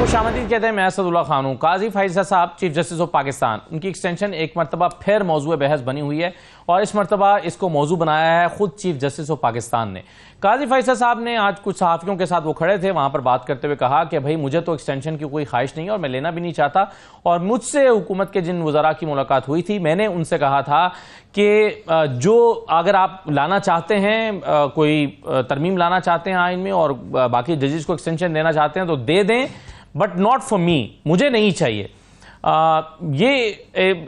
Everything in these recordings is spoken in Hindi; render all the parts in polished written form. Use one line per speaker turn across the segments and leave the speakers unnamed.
खुशामदीद कहते हैं मैं असदुल्ला खान हूँ। काजी फैसल साहब चीफ जस्टिस ऑफ पाकिस्तान, उनकी एक्सटेंशन एक मरतबा फिर मौजूद बहस बनी हुई है और इस मरतबा इसको मौजू बनाया है खुद चीफ जस्टिस ऑफ पाकिस्तान ने। काजी फैसल साहब ने आज कुछ सहाफ़ियों के साथ वो खड़े थे, वहाँ पर बात करते हुए कहा कि भाई मुझे तो एक्सटेंशन की कोई ख्वाहिश नहीं है और मैं लेना भी नहीं चाहता, और मुझसे हुकूमत के जिन वज़रा की मुलाकात हुई थी मैंने उनसे कहा था कि जो अगर आप लाना चाहते हैं, कोई तरमीम लाना चाहते हैं आइन में और बाकी जजेस को एक्सटेंशन देना चाहते हैं तो दे दें, बट नॉट फॉर मी, मुझे नहीं चाहिए। ये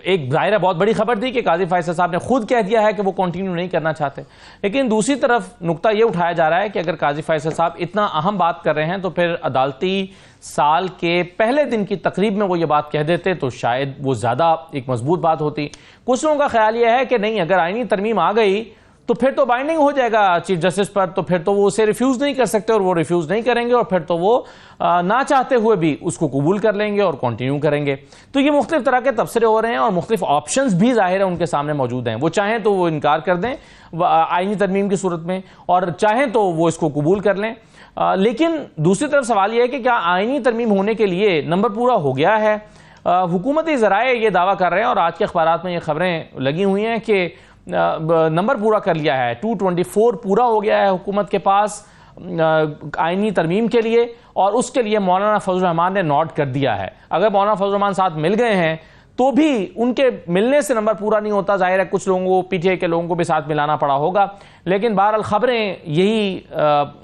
एक ज़ाहिर बहुत बड़ी खबर थी कि काजी फैसल साहब ने खुद कह दिया है कि वो कंटिन्यू नहीं करना चाहते, लेकिन दूसरी तरफ नुक्ता ये उठाया जा रहा है कि अगर काजी फैसल साहब इतना अहम बात कर रहे हैं तो फिर अदालती साल के पहले दिन की तकरीब में वो ये बात कह देते तो शायद वो ज़्यादा एक मजबूत बात होती। कुछ लोगों का ख्याल यह है कि नहीं, अगर आईनी तरमीम आ गई तो फिर तो बाइंडिंग हो जाएगा चीफ जस्टिस पर, तो फिर तो वो उसे रिफ्यूज़ नहीं कर सकते और वो रिफ्यूज़ नहीं करेंगे और फिर तो वो ना चाहते हुए भी उसको कबूल कर लेंगे और कंटिन्यू करेंगे। तो ये मुख्तलिफ तरह के तबसरे हो रहे हैं और मुख्तलिफ ऑप्शंस भी ज़ाहिर है उनके सामने मौजूद हैं। वो चाहें तो वो इनकार कर दें आईनी तरमीम की सूरत में और चाहें तो वो इसको कबूल कर लें, लेकिन दूसरी तरफ सवाल यह है कि क्या आईनी तरमीम होने के लिए नंबर पूरा हो गया है। हुकूमती ज़राए ये दावा कर रहे हैं और आज के अखबारात में ये खबरें लगी हुई हैं कि नंबर पूरा कर लिया है, 224 पूरा हो गया है हुकूमत के पास आईनी तरमीम के लिए, और उसके लिए मौलाना फजल रहमान ने नोट कर दिया है। अगर मौलाना फजल रहमान साथ मिल गए हैं तो भी उनके मिलने से नंबर पूरा नहीं होता, जाहिर है कुछ लोगों को, पीटीआई के लोगों को भी साथ मिलाना पड़ा होगा, लेकिन बहरहाल खबरें यही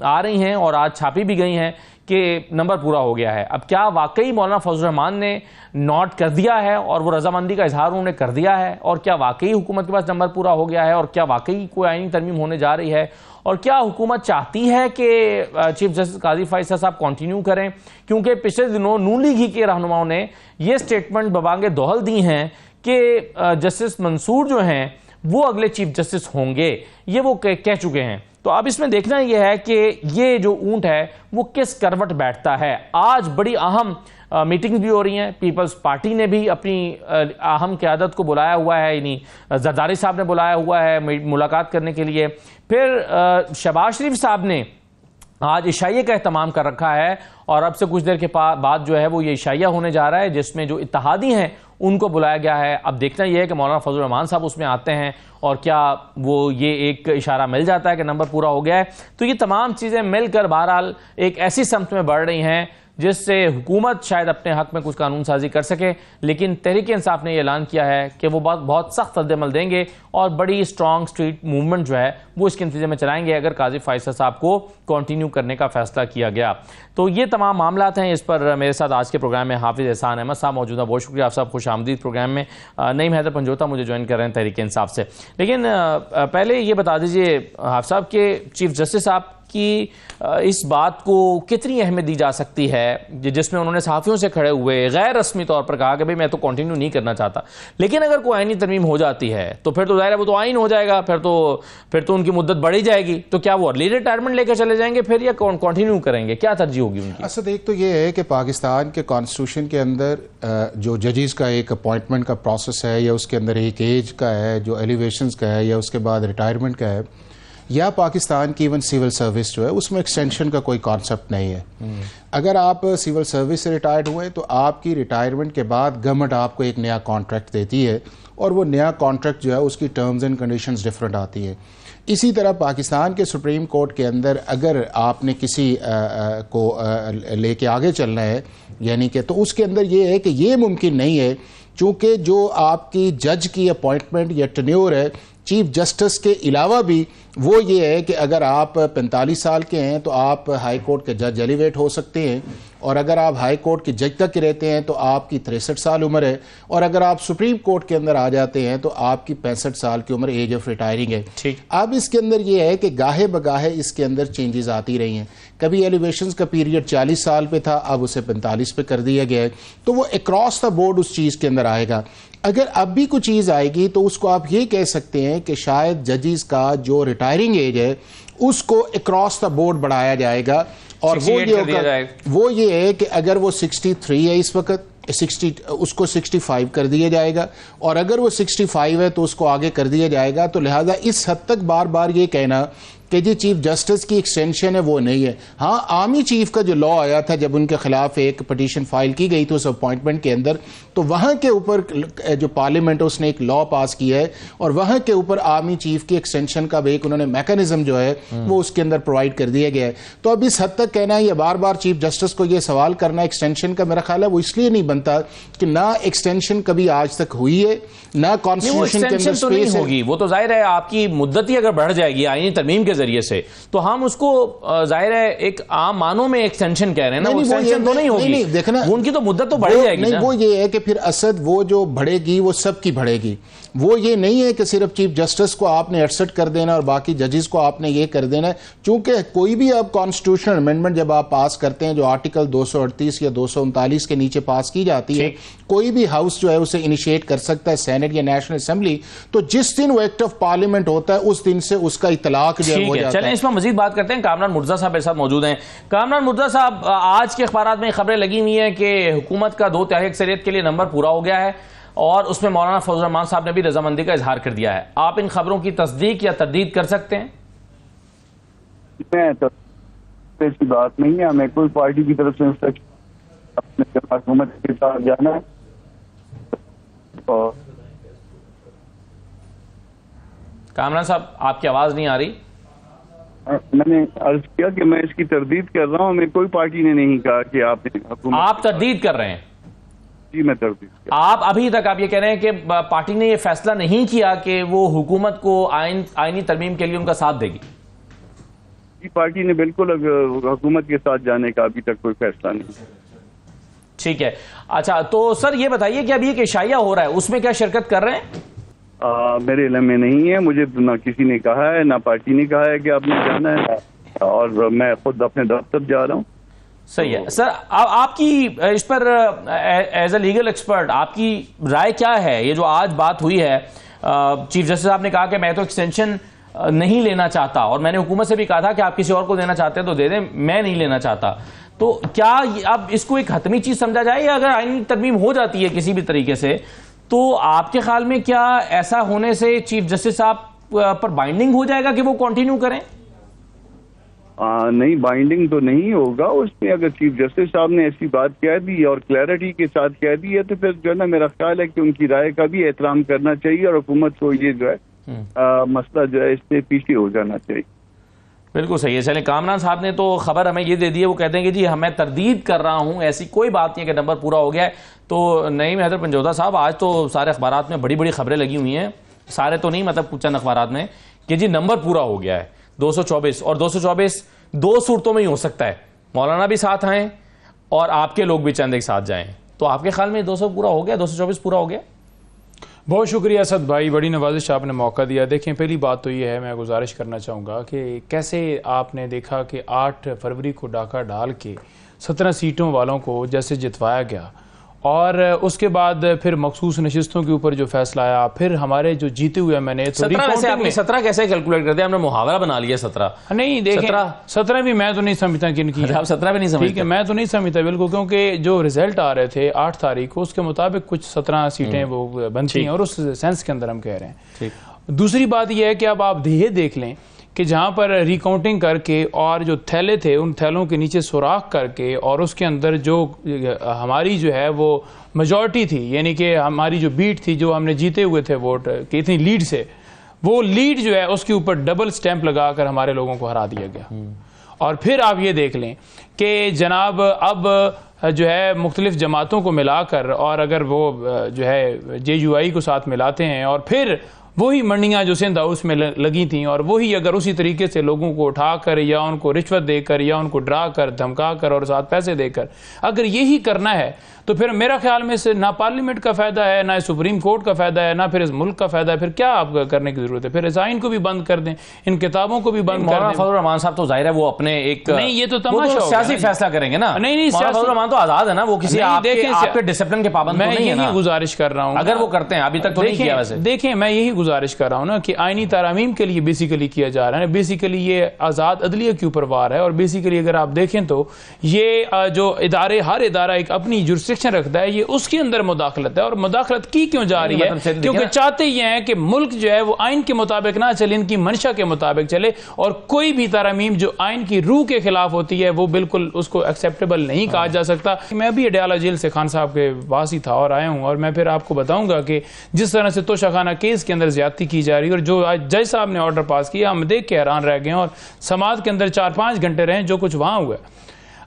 आ रही हैं और आज छापी भी गई हैं कि नंबर पूरा हो गया है। अब क्या वाकई मौलाना फजल रहमान ने नोट कर दिया है और वो रजामंदी का इजहार उन्होंने कर दिया है, और क्या वाकई हुकूमत के पास नंबर पूरा हो गया है, और क्या वाकई कोई आईनी तरमीम होने जा रही है, और क्या हुकूमत चाहती है कि चीफ जस्टिस काजी फैसल साहब कंटिन्यू करें, क्योंकि पिछले दिनों नून लीग के रहनुमाओं ने ये स्टेटमेंट बबांगे दोहल दी हैं कि जस्टिस मंसूर जो हैं वो अगले चीफ जस्टिस होंगे, ये वो कह चुके हैं। तो अब इसमें देखना यह है कि ये जो ऊंट है वो किस करवट बैठता है। आज बड़ी अहम मीटिंग भी हो रही हैं, पीपल्स पार्टी ने भी अपनी अहम क़यादत को बुलाया हुआ है, यानी जरदारी साहब ने बुलाया हुआ है मुलाकात करने के लिए। फिर शहबाज शरीफ साहब ने आज इशाइया का एहतमाम कर रखा है और अब से कुछ देर के बाद जो है वो ये इशाइया होने जा रहा है जिसमें जो इत्तेहादी हैं उनको बुलाया गया है। अब देखना यह है कि मौलाना फजल रहमान साहब उसमें आते हैं और क्या वो ये एक इशारा मिल जाता है कि नंबर पूरा हो गया है। तो ये तमाम चीज़ें मिलकर बहरहाल एक ऐसी समत में बढ़ रही हैं जिससे हुकूमत शायद अपने हक में कुछ कानून साजी कर सके, लेकिन तहरीक इंसाफ ने यह ऐलान किया है कि वो बहुत सख्त रद्द-ए-अमल देंगे और बड़ी स्ट्रॉन्ग स्ट्रीट मूवमेंट जो है वो इसके नतीजे में चलाएंगे अगर काजी फैसल साहब को कंटिन्यू करने का फैसला किया गया। तो ये तमाम मामला हैं। इस पर मेरे साथ आज के प्रोग्राम में हाफिज़ एहसान अहमद साहब मौजूद हैं। बहुत शुक्रिया आप साहब, खुश आमदीद प्रोग्राम में। नईम हैदर पंजोता मुझे ज्वाइन कर रहे हैं तहरीक इंसाफ से। लेकिन पहले ये बता दीजिए हाफिज़ साहब के चीफ जस्टिस साहब कि इस बात को कितनी अहमियत दी जा सकती है जिसमें उन्होंने सहाफ़ियों से खड़े हुए गैर रस्मी तौर पर कहा कि भाई मैं तो कंटिन्यू नहीं करना चाहता, लेकिन अगर कोई आईनी तरमीम हो जाती है तो फिर तो ज़ाहिर है वो तो आइन हो जाएगा, फिर तो उनकी मुद्दत बढ़ी जाएगी। तो क्या वो अर्ली रिटायरमेंट लेकर चले जाएंगे फिर, या कंटिन्यू करेंगे, क्या तरजीह होगी उनकी?
असद एक तो ये है कि पाकिस्तान के कॉन्स्टिट्यूशन के अंदर जो जजेस का एक अपॉइंटमेंट का प्रोसेस है, या उसके अंदर एक एज का है जो एलिवेशंस का है, या उसके बाद रिटायरमेंट का है, या पाकिस्तान की इवन सिविल सर्विस जो है उसमें एक्सटेंशन का कोई कॉन्सेप्ट नहीं है। अगर आप सिविल सर्विस से रिटायर्ड हुए तो आपकी रिटायरमेंट के बाद गवर्नमेंट आपको एक नया कॉन्ट्रैक्ट देती है और वो नया कॉन्ट्रैक्ट जो है उसकी टर्म्स एंड कंडीशंस डिफरेंट आती है। इसी तरह पाकिस्तान के सुप्रीम कोर्ट के अंदर अगर आपने किसी को लेके आगे चलना है, यानी कि, तो उसके अंदर ये है कि ये मुमकिन नहीं है, चूँकि जो आपकी जज की अपॉइंटमेंट या टेन्योर है चीफ जस्टिस के अलावा भी वो ये है कि अगर आप 45 साल के हैं तो आप हाई कोर्ट के जज एलिवेट हो सकते हैं, और अगर आप हाई कोर्ट के जज तक रहते हैं तो आपकी 63 साल उम्र है, और अगर आप सुप्रीम कोर्ट के अंदर आ जाते हैं तो आपकी 65 साल की उम्र एज ऑफ रिटायरिंग है। ठीक, अब इसके अंदर ये है कि गाहे बगाहे इसके अंदर चेंजेस आती रही हैं। कभी एलिवेशंस का पीरियड 40 साल पे था, अब उसे 45 पे कर दिया गया है, तो वो अक्रॉस द बोर्ड उस चीज़ के अंदर आएगा। अगर अब भी कोई चीज़ आएगी तो उसको आप ये कह सकते हैं कि शायद जजेस का जो रिटायरिंग एज है उसको अक्रॉस द बोर्ड बढ़ाया जाएगा, और वो ये है कि अगर वो 63 है इस वक्त, 60 उसको 65 कर दिया जाएगा, और अगर वो 65 है तो उसको आगे कर दिया जाएगा। तो लिहाजा इस हद तक बार बार ये कहना कि जी चीफ जस्टिस की एक्सटेंशन है वो नहीं है। हाँ, आर्मी चीफ का जो लॉ आया था जब उनके खिलाफ एक पटिशन फाइल की गई थी उस अपॉइंटमेंट के अंदर, तो वहां के ऊपर जो पार्लियामेंट है उसने एक लॉ पास किया है और वहां के ऊपर आर्मी चीफ की एक्सटेंशन का भी एक उन्होंने मैकेनिज्म जो है वो उसके अंदर प्रोवाइड कर दिया गया है। तो अब इस हद तक कहना है, ये बार बार चीफ जस्टिस को ये सवाल करना एक्सटेंशन का, मेरा ख्याल है वो इसलिए नहीं बनता कि ना एक्सटेंशन कभी आज तक हुई है, ना कॉन्स्टिट्यूशन के अंदर
तो नहीं होगी। वो तो जाहिर है आपकी मुद्दत ही अगर बढ़ जाएगी आईनी तरमीम के जरिए से, तो हम उसको जाहिर है एक आम मानों में एक्सटेंशन कह रहे हैं ना, वो एक्सटेंशन तो नहीं होगी। देखना उनकी तो मुद्दत तो बढ़ जाएगी
नहीं, वो ये है कि फिर असद वो जो बढ़ेगी वो सबकी बढ़ेगी। वो ये नहीं है कि सिर्फ चीफ जस्टिस को आपने 68 कर देना और बाकी जजेस को आपने ये कर देना है। चूंकि कोई भी अब कॉन्स्टिट्यूशनल अमेंडमेंट जब आप पास करते हैं, जो आर्टिकल 238 या 239 के नीचे पास की जाती है, कोई भी हाउस जो है उसे इनिशिएट कर सकता है, सेनेट या नेशनल असेंबली। तो जिस दिन वो एक्ट ऑफ पार्लियामेंट होता है उस दिन से उसका इतलाक जो है हो जाता है।
चलें इसमें मजीद बात करते हैं। कामरान मुर्तजा साहब मेरे साथ मौजूद हैं। कामरान मुर्तजा साहब, आज के अखबार में खबरें लगी हुई हैं कि हुकूमत का 2/3 अक्सरियत के लिए नंबर पूरा हो गया है और उसमें मौलाना फजल रहमान साहब ने भी रजामंदी का इजहार कर दिया है। आप इन खबरों की तस्दीक या तरदीद कर सकते हैं?
मैं तो ऐसी बात नहीं है, हमें कोई पार्टी की तरफ से अपने हुकूमत के साथ जाना है। और
कामरान साहब आपकी आवाज नहीं आ रही।
मैंने अर्ज किया कि मैं इसकी तरदीद कर रहा हूँ, हमें कोई पार्टी ने नहीं कहा कि
आप तरदीद कर रहे हैं।
जी मैं तरदीद।
आप अभी तक आप ये कह रहे हैं कि पार्टी ने ये फैसला नहीं किया कि वो हुकूमत को आईनी तरमीम के लिए उनका साथ देगी?
जी पार्टी ने बिल्कुल हुकूमत के साथ जाने का अभी तक कोई फैसला नहीं।
ठीक है, अच्छा तो सर ये बताइए कि अभी एक इशाया हो रहा है, उसमें क्या शिरकत कर रहे हैं?
मेरे इल्म में नहीं है, मुझे ना किसी ने कहा है, ना पार्टी ने कहा है कि आपने जाना है, और मैं खुद अपने दफ्तर जा रहा हूँ।
सही है सर, आपकी इस पर एज ए लीगल एक्सपर्ट आपकी राय क्या है? ये जो आज बात हुई है, चीफ जस्टिस साहब ने कहा कि मैं तो एक्सटेंशन नहीं लेना चाहता और मैंने हुकूमत से भी कहा था कि आप किसी और को देना चाहते हैं तो दे दें, मैं नहीं लेना चाहता। तो क्या अब इसको एक हतमी चीज समझा जाए, या अगर आईनी तरमीम हो जाती है किसी भी तरीके से, तो आपके ख्याल में क्या ऐसा होने से चीफ जस्टिस साहब पर बाइंडिंग हो जाएगा कि वो कंटिन्यू करें?
नहीं, बाइंडिंग तो नहीं होगा उसमें। अगर चीफ जस्टिस साहब ने ऐसी बात कह दी और क्लैरिटी के साथ कह दी है तो फिर जो है ना, मेरा ख्याल है कि उनकी राय का भी एहतराम करना चाहिए और हुकूमत को ये जो है मसला जो है इससे पीछे हो जाना चाहिए।
बिल्कुल सही है। चलें, कामरान साहब ने तो खबर हमें ये दे दी है, वो कहते हैं कि जी मैं तरदीद कर रहा हूं, ऐसी कोई बात नहीं है कि नंबर पूरा हो गया है। तो नईम हैदर पंजोदा साहब, आज तो सारे अखबारात में बड़ी बड़ी खबरें लगी हुई हैं, सारे तो नहीं मतलब कुछ चंद अखबारात में, कि जी नंबर पूरा हो गया है 224, और 224 दो सूरतों में ही हो सकता है, मौलाना भी साथ आए और आपके लोग भी चंद एक साथ जाएं। तो आपके ख्याल में 200 पूरा हो गया, 224 पूरा हो गया?
बहुत शुक्रिया असद भाई, बड़ी नवाजिश आपने मौका दिया। देखें, पहली बात तो ये है, मैं गुजारिश करना चाहूँगा कि कैसे आपने देखा कि 8 फरवरी को डाका डाल के 17 सीटों वालों को जैसे जितवाया गया, और उसके बाद फिर मखसूस नशिस्तों के ऊपर जो फैसला आया, फिर हमारे जो जीते हुए मैंने
17 कैसे कैलकुलेट करते हैं? हमने मुहावरा बना लिया 17
नहीं, देखें 17 भी मैं तो नहीं समझता कि इनकी,
आप 17 भी नहीं समझते?
ठीक है, मैं तो नहीं समझता बिल्कुल, क्योंकि जो रिजल्ट आ रहे थे 8 तारीख को उसके मुताबिक कुछ 17 सीटें वो बनती हैं, और उस सेंस के अंदर हम कह रहे हैं। दूसरी बात यह है कि अब आप देख लें कि जहाँ पर रिकाउंटिंग करके और जो थैले थे उन थैलों के नीचे सुराख करके और उसके अंदर जो हमारी जो है वो मेजॉरिटी थी, यानी कि हमारी जो बीट थी, जो हमने जीते हुए थे वोट की इतनी लीड से, वो लीड जो है उसके ऊपर डबल स्टैंप लगाकर हमारे लोगों को हरा दिया गया। और फिर आप ये देख लें कि जनाब अब जो है मुख्तलिफ जमातों को मिलाकर, और अगर वो जो है JUI को साथ मिलाते हैं, और फिर वही मंडियां जो सिंध हाउस में लगी थी, और वही अगर उसी तरीके से लोगों को उठाकर या उनको रिश्वत देकर या उनको डरा कर धमका कर और साथ पैसे देकर अगर यही करना है, तो फिर मेरा ख्याल में से ना पार्लियामेंट का फायदा है, ना सुप्रीम कोर्ट का फायदा है, ना फिर इस मुल्क का फायदा है। फिर क्या आप करने की जरूरत है? फिर इस आइन को भी बंद कर दें, इन किताबों को भी बंद कर दें।
फजल रहमान साहब तो जाहिर है वो अपने एक
नहीं, ये तो तमाशा
सियासी फैसला करेंगे ना।
नहीं,
फजल रहमान तो आजाद है ना, वो किसी आपके डिसिप्लिन के पाबंद नहीं है ना।
गुजारिश कर रहा हूँ,
अगर वो करते हैं, अभी तक तो नहीं किया वैसे।
देखें, मैं यही गुजारिश कर रहा हूँ ना कि आईनी तारामीम के लिए बेसिकली किया जा रहा है, बेसिकली ये आज़ाद अदलिया के ऊपर वार है। और बेसिकली अगर आप देखें तो ये जो इदारे, हर इदारा एक अपनी जुरिस्डिक्शन रखता है, ये उसके अंदर मुदाखलत है। और मुदाखलत की क्यों जा रही है? क्योंकि चाहते ये हैं कि मुल्क जो है वो आइन के मुताबिक ना चले, इनकी मंशा के मुताबिक चले, और कोई भी तारामीम जो आइन की रूह के खिलाफ होती है वो बिल्कुल उसको एक्सेप्टेबल नहीं कहा जा सकता। मैं भी अडयाला जेल से खान साहब के पास ही था और आया हूँ, और मैं फिर आपको बताऊंगा कि जिस तरह से तोशाखाना केस के अंदर ज्यादती की जा रही है और जो आज जज साहब ने ऑर्डर पास किया, हम देख के हैरान रह गए और समाज के अंदर 4-5 घंटे रहे जो कुछ वहां हुआ।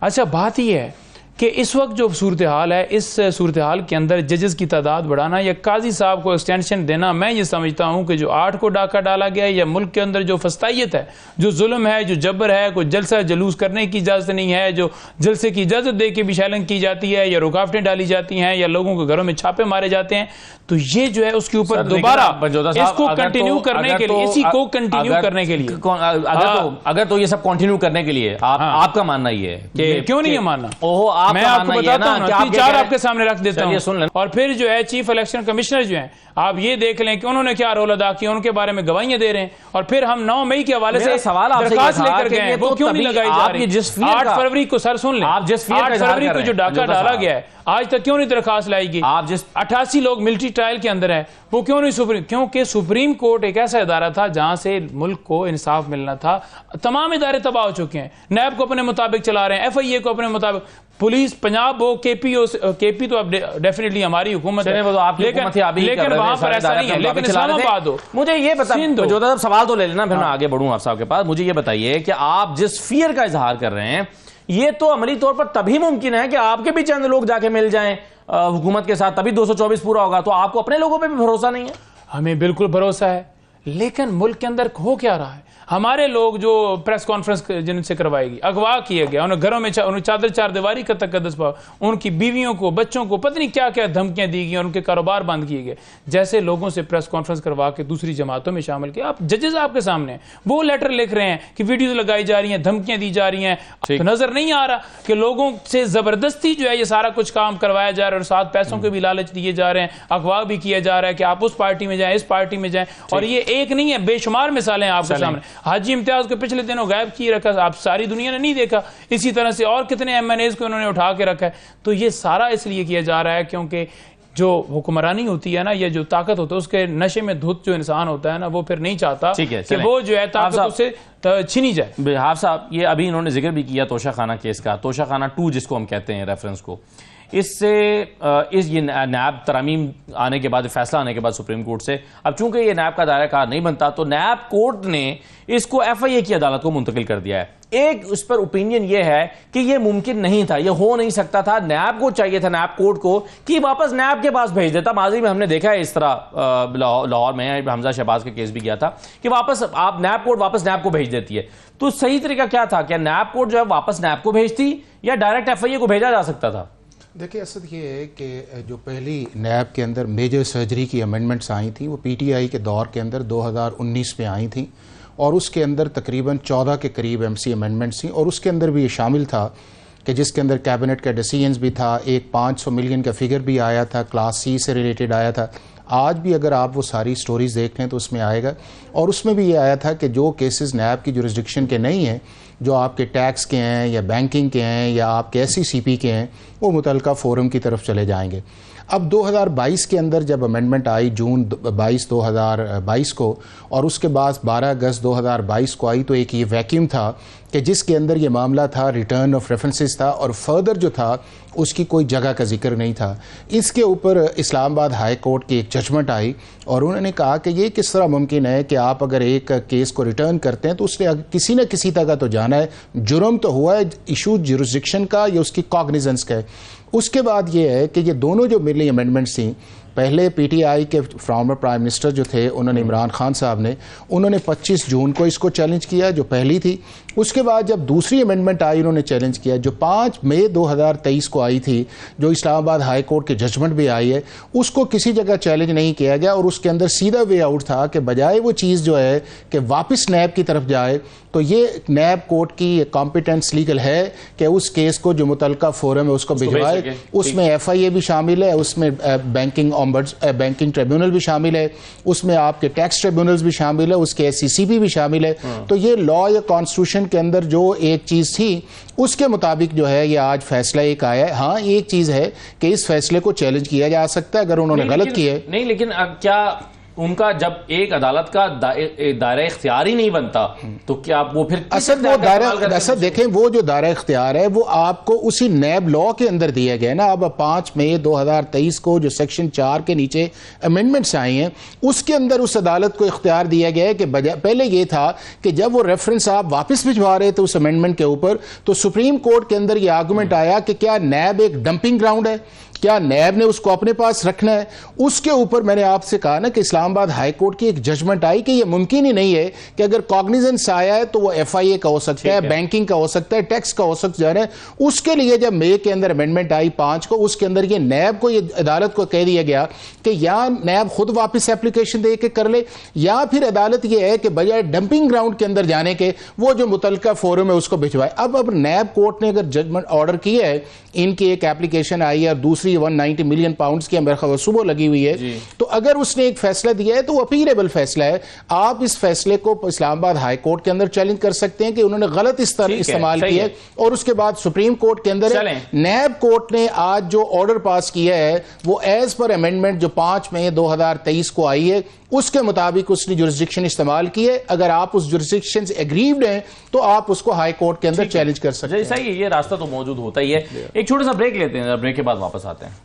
अच्छा, बात यह है कि इस वक्त जो सूरत हाल है, इस सूरत हाल के अंदर जजेस की तादाद बढ़ाना या काजी साहब को एक्सटेंशन देना, मैं ये समझता हूँ कि जो 8 को डाका डाला गया है, या मुल्क के अंदर जो फस्तायत है, जो जुल्म है, जो जबर है, कोई जलसा जलूस करने की इजाज़त नहीं है, जो जलसे की इजाज़त दे के भी शैलिंग की जाती है, या रुकावटें डाली जाती हैं, या लोगों के घरों में छापे मारे जाते हैं, तो ये जो है उसके ऊपर दोबारा इसको कंटिन्यू करने के लिए, इसी को कंटिन्यू करने के लिए,
अगर तो ये सब कंटिन्यू करने के लिए आपका मानना ये है कि
क्यों नहीं है मानना?
मैं
आपको बताता हूं, 3-4 आपके सामने रख देता हूं। और फिर जो है चीफ इलेक्शन कमिश्नर जो हैं, आप ये देख लें कि उन्होंने क्या रोल अदा किया, उनके बारे में गवाहियां दे रहे हैं। और फिर हम 9 मई के हवाले से
सवाल
दरखास्त लेकर गए, वो क्यों नहीं लगाई जा रही? 8 फरवरी को, सर सुन लें, 8 फरवरी को जो डाका डाला गया है, आज तक क्यों नहीं दरखास्त लाई गई? आप जिस 88 लोग मिलिट्री ट्रायल के अंदर है, वो क्यों नहीं सुप्रीम? क्योंकि सुप्रीम कोर्ट एक ऐसा इदारा था जहां से मुल्क को इंसाफ मिलना था। तमाम इदारे तबाह हो चुके हैं, नैब को अपने मुताबिक चला रहे हैं, FIA को अपने मुताबिक, पुलिस, पंजाब हो, KP तो अब डेफिनेटली हमारी हुकूमत है, लेकिन वहां पर ऐसा नहीं है। लेकिन इस्लामाबाद हो,
मुझे ये बताइए, जो सवाल तो ले लेना, फिर मैं आगे बढ़ूं आप साहब के पास। मुझे ये बताइए कि आप जिस फियर का इजहार कर रहे हैं, ये तो अमली तौर पर तभी मुमकिन है कि आपके भी चंद लोग जाके मिल जाएं हुकूमत के साथ, तभी 224 पूरा होगा। तो आपको अपने लोगों पे भी भरोसा नहीं है?
हमें बिल्कुल भरोसा है, लेकिन मुल्क के अंदर हो क्या रहा है? हमारे लोग जो प्रेस कॉन्फ्रेंस जिनसे करवाएगी, अगवा किया गया, उन्हें घरों में उन्हें चादर चारदीवारी का तकद्दस पाओ, उनकी बीवियों को, बच्चों को पता नहीं क्या क्या धमकियां दी गई और उनके कारोबार बंद किए गए। जैसे लोगों से प्रेस कॉन्फ्रेंस करवा के दूसरी जमातों में शामिल किया। आप जजेस आपके सामने वो लेटर लिख रहे हैं कि वीडियो लगाई जा रही हैं, धमकियां दी जा रही हैं, तो नजर नहीं आ रहा कि लोगों से जबरदस्ती जो है ये सारा कुछ काम करवाया जा रहा है, और साथ पैसों के भी लालच दिए जा रहे हैं, अगवा भी किया जा रहा है कि आप उस पार्टी में जाएं, इस पार्टी में जाएं। और ये एक नहीं है, बेशुमार मिसालें आपके सामने। हाजी इम्तियाज को पिछले दिनों गायब किए रखा, आप सारी दुनिया ने नहीं देखा। इसी तरह से और कितने MNAs को उन्होंने उठा के रखा है। तो ये सारा इसलिए किया जा रहा है क्योंकि जो हुक्मरानी होती है ना, या जो ताकत होता है, उसके नशे में धुत जो इंसान होता है ना, वो फिर नहीं चाहता कि वो जो है ताकत उससे छीनी जाए।
हाफ साहब, ये अभी इन्होंने जिक्र भी किया तोशाखाना केस का, तोशाखाना 2 जिसको हम कहते हैं रेफरेंस को, इससे ये नैब तरामीम आने के बाद, फैसला आने के बाद सुप्रीम कोर्ट से, अब चूंकि ये नैब का दायरा कार नहीं बनता, तो नैब कोर्ट ने इसको FIA की अदालत को मुंतकिल कर दिया है। एक उस पर ओपिनियन ये है कि ये मुमकिन नहीं था, ये हो नहीं सकता था, नैब को चाहिए था, नैब कोर्ट को, कि वापस नैब के पास भेज देता। माजी में हमने देखा है इस तरह, लाहौर में हमजा शहबाज का केस भी गया था कि वापस आप नैब कोर्ट वापस नैब को भेज देती है। तो सही तरीका क्या था? क्या नैब कोर्ट जो है वापस नैब को भेजती, या डायरेक्ट FIA को भेजा जा सकता था?
देखिए, असल ये है कि जो पहली नैब के अंदर मेजर सर्जरी की अमेंडमेंट्स आई थी, वो PTI के दौर के अंदर 2019 में आई थी, और उसके अंदर तकरीबन 14 के करीब MC अमेंडमेंट्स थी। और उसके अंदर भी ये शामिल था कि जिसके अंदर कैबिनेट का डिसीजंस भी था, एक 500 मिलियन का फिगर भी आया था, क्लास C से रिलेटेड आया था। आज भी अगर आप वो सारी स्टोरीज देख लें तो उसमें आएगा, और उसमें भी ये आया था कि जो केसेस नैब की जुरिस्डिक्शन के नहीं हैं, जो आपके टैक्स के हैं या बैंकिंग के हैं या आपके SCCP के हैं, वो मुतलका फोरम की तरफ चले जाएंगे। अब 2022 के अंदर जब अमेंडमेंट आई जून 22 2022 को, और उसके बाद 12 अगस्त 2022 को आई, तो एक ये वैक्यूम था कि जिसके अंदर ये मामला था, रिटर्न ऑफ रेफरेंसेस था, और फर्दर जो था उसकी कोई जगह का जिक्र नहीं था। इसके ऊपर इस्लामाबाद हाई कोर्ट की एक जजमेंट आई, और उन्होंने कहा कि ये किस तरह मुमकिन है कि आप अगर एक केस को रिटर्न करते हैं तो उसने किसी न किसी तरह तो जाना है, जुर्म तो हुआ है, इशू जुरिस्डिक्शन का या उसकी कॉग्निजेंस का है। उसके बाद ये है कि ये दोनों जो मिली अमेंडमेंट्स थी, पहले PTI के फॉर्मर प्राइम मिनिस्टर जो थे, उन्होंने इमरान खान साहब ने, उन्होंने 25 जून को इसको चैलेंज किया, जो पहली थी। उसके बाद जब दूसरी अमेंडमेंट आई, उन्होंने चैलेंज किया, जो 5 मई 2023 को आई थी, जो इस्लामाबाद हाई कोर्ट की जजमेंट भी आई है, उसको किसी जगह चैलेंज नहीं किया गया, और उसके अंदर सीधा वे आउट था कि बजाय वो चीज़ जो है कि वापस नैब की तरफ जाए, तो ये नैब कोर्ट की कॉम्पिटेंस लीगल है कि उस केस को जो मुतलका फोरम है उसको भिजवाए है, उसमें FIA भी शामिल है, उसमें बैंकिंग ट्रिब्यूनल भी शामिल है, उसमें आपके टैक्स ट्रिब्यूनल्स भी शामिल है, उसके SCCB भी शामिल है। तो ये लॉ या कॉन्स्टिट्यूशन के अंदर जो एक चीज थी उसके मुताबिक जो है ये आज फैसला एक आया है। हाँ, एक चीज है कि इस फैसले को चैलेंज किया जा सकता है अगर उन्होंने गलत किया है।
नहीं, लेकिन क्या उनका जब एक अदालत का दायरा इख्तियार ही नहीं बनता तो क्या वो फिर
असल देखें, वो जो दायरा इख्तियार है वो आपको उसी नैब लॉ के अंदर दिया गया ना। अब 5 मई 2023 को जो सेक्शन 4 के नीचे अमेंडमेंट्स आई हैं उसके अंदर उस अदालत को इख्तियार दिया गया है कि पहले ये था कि जब वो रेफरेंस आप वापस भिजवा रहे थे उस अमेंडमेंट के ऊपर तो सुप्रीम कोर्ट के अंदर ये आर्गूमेंट आया कि क्या नैब एक डंपिंग ग्राउंड है, क्या नैब ने उसको अपने पास रखना है। उसके ऊपर मैंने आपसे कहा ना कि इस्लामाबाद हाई कोर्ट की एक जजमेंट आई कि यह मुमकिन ही नहीं है कि अगर कॉग्निजेंस आया है तो वो FIA का हो सकता है, बैंकिंग का हो सकता है, टैक्स का हो सकता है। उसके लिए जब मई के अंदर अमेंडमेंट आई 5 को, उसके अंदर ये नैब को, ये अदालत को कह दिया गया कि या नैब खुद वापस एप्लीकेशन दे के कर ले या फिर अदालत यह है कि बजाय डंपिंग ग्राउंड के अंदर जाने के वो जो मुतलका फोरम है उसको भिजवाए। अब नैब कोर्ट ने अगर जजमेंट ऑर्डर किया है, इनकी एक एप्लीकेशन आई है और दूसरी 190 मिलियन पाउंड्स की मेरे ख्याल सुबह लगी हुई है, तो अगर उसने एक फैसला दिया है तो वो अपीलेबल फैसला है। आप इस फैसले को इस्लामाबाद हाई कोर्ट के अंदर चैलेंज कर सकते हैं कि उन्होंने गलत इस्तेमाल किया है। और उसके बाद सुप्रीम कोर्ट के अंदर नैब कोर्ट ने आज जो ऑर्डर पास किया है वो एज पर अमेंडमेंट जो 5 मई 2023 को आई है उसके मुताबिक उसने जुरिस्डिक्शन इस्तेमाल की है। अगर आप उस जुरिस्डिक्शन से एग्रीव्ड हैं तो आप उसको हाई कोर्ट के अंदर चैलेंज कर सकते हैं।
सही है, ये रास्ता तो मौजूद होता ही है। एक छोटा सा ब्रेक लेते हैं, ब्रेक के बाद वापस आते हैं।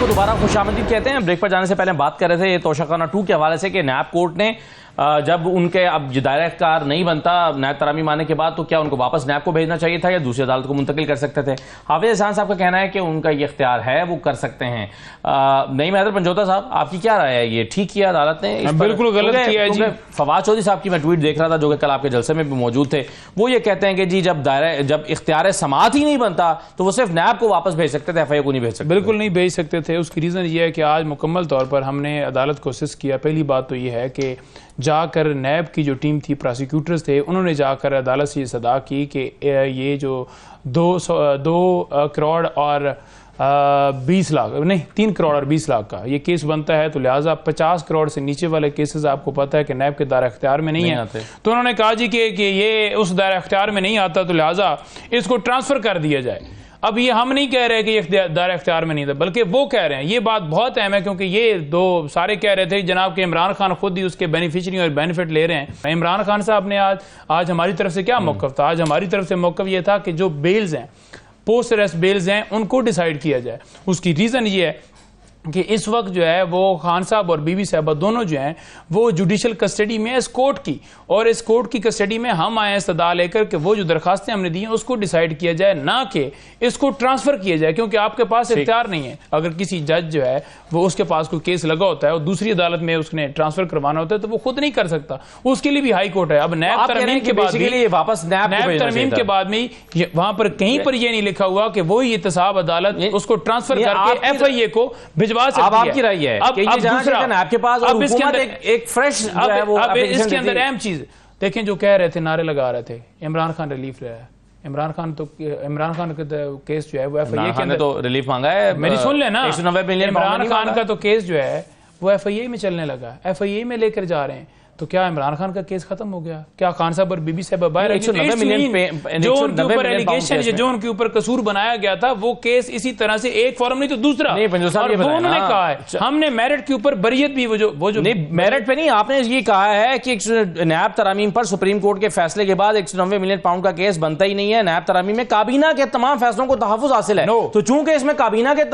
दोबारा खुशामदीद कहते हैं। ब्रेक पर जाने से पहले बात कर रहे थे ये तोशाखाना 2 के हवाले से कि नैब कोर्ट ने जब उनके अब दायरा इख्तियार नहीं बनता नैब तरामी मानने के बाद तो क्या उनको वापस नैब को भेजना चाहिए था या दूसरी अदालत को मुंतकिल कर सकते थे। हाफिज एहसान साहब का कहना है कि उनका ये इख्तियार है, वो कर सकते हैं। नहीं महदर पंजोता साहब, आपकी क्या राय है, ये ठीक किया अदालत ने?
बिल्कुल गलत किया है जी।
फवाद चौधरी साहब की मैं ट्वीट देख रहा था जो कि कल आपके जलसे में भी मौजूद थे, वो ये कहते हैं कि जी जब इख्तियार समाअत ही नहीं बनता तो वो सिर्फ नैब को वापस भेज सकते थे, FIA को नहीं भेज सकते।
बिल्कुल नहीं भेज सकते थे। उसकी रीजन ये है कि आज मुकम्मल तौर पर हमने अदालत को असिस्ट किया। पहली बात तो ये है कि जाकर नैब की जो टीम थी, प्रोसिक्यूटर्स थे, उन्होंने जाकर अदालत से ये सदा की कि ये जो 2 करोड़ और 20 लाख नहीं 3 करोड़ और 20 लाख का ये केस बनता है तो लिहाजा 50 करोड़ से नीचे वाले केसेस आपको पता है कि नैब के दायरा इख्तियार में नहीं है। तो उन्होंने कहा जी कि ये उस दायरा इख्तियार में नहीं आता तो लिहाजा इसको ट्रांसफर कर दिया जाए। अब ये हम नहीं कह रहे कि ये दायरा इख्तियार में नहीं था, बल्कि वो कह रहे हैं। ये बात बहुत अहम है क्योंकि ये दो सारे कह रहे थे जनाब के इमरान खान खुद ही उसके बेनिफिशरी और बेनिफिट ले रहे हैं। इमरान खान साहब ने आज हमारी तरफ से क्या मौक़िफ़ था? आज हमारी तरफ से मौक़िफ़ ये था कि जो बेल्स हैं, पोस्ट अरेस्ट बेल्स हैं, उनको डिसाइड किया जाए। उसकी रीज़न ये है कि इस वक्त जो है वो खान साहब और बीबी साहबा दोनों जो हैं वो जुडिशल कस्टडी में इस कोर्ट की, और इस कोर्ट की कस्टडी में हम आए इस्तदा लेकर कि वो जो दरखास्तें हमने दी हैं उसको डिसाइड किया जाए, ना कि इसको ट्रांसफर किया जाए, क्योंकि आपके पास इख्तियार नहीं है। अगर किसी जज जो है वो उसके पास कोई केस लगा होता है और दूसरी अदालत में उसने ट्रांसफर करवाना होता है तो वो खुद नहीं कर सकता, उसके लिए भी हाई कोर्ट है। अब नैब तरमीम के बाद
वापस नैब
तरमीम के बाद में वहां पर कहीं पर यह नहीं लिखा हुआ कि वो एहतसाब अदालत उसको ट्रांसफर करके FIA को भिजवा सकती है।
अब आपकी राय है कि ये दूसरा आपके पास और हुकूमत एक फ्रेश जो है वो
इसके अंदर अहम चीज देखें, जो कह रहे थे, नारे लगा रहे थे इमरान खान रिलीफ ले रहा है। इमरान खान का केस जो है वो FIA के अंदर तो रिलीफ मांगा है। मेरी सुन लेना, 190 मिलियन इमरान खान का तो केस जो है वो FIA में चलने लगा, FIA में लेकर जा रहे हैं। तो क्या इमरान खान का केस खत्म हो गया? क्या खान साहब और बीबी साहब बाहर जो उनके ऊपर एलिगेशन, जो उनके ऊपर कसूर बनाया गया था, वो केस इसी तरह से एक फॉर्म नहीं तो दूसरा, और वो उन्होंने कहा है हमने मेरिट के ऊपर बरियत भी वो जो
मेरिट पे नहीं, आपने ये कहा है कि नैब तरामीम पर सुप्रीम कोर्ट के फैसले के बाद 190 मिलियन पाउंड का केस बनता ही नहीं है। नैब तरामीम में काबीना के तमाम फैसलों को तहफ़्फ़ुज़ हासिल है। तो चूंकि इसमें काबीना के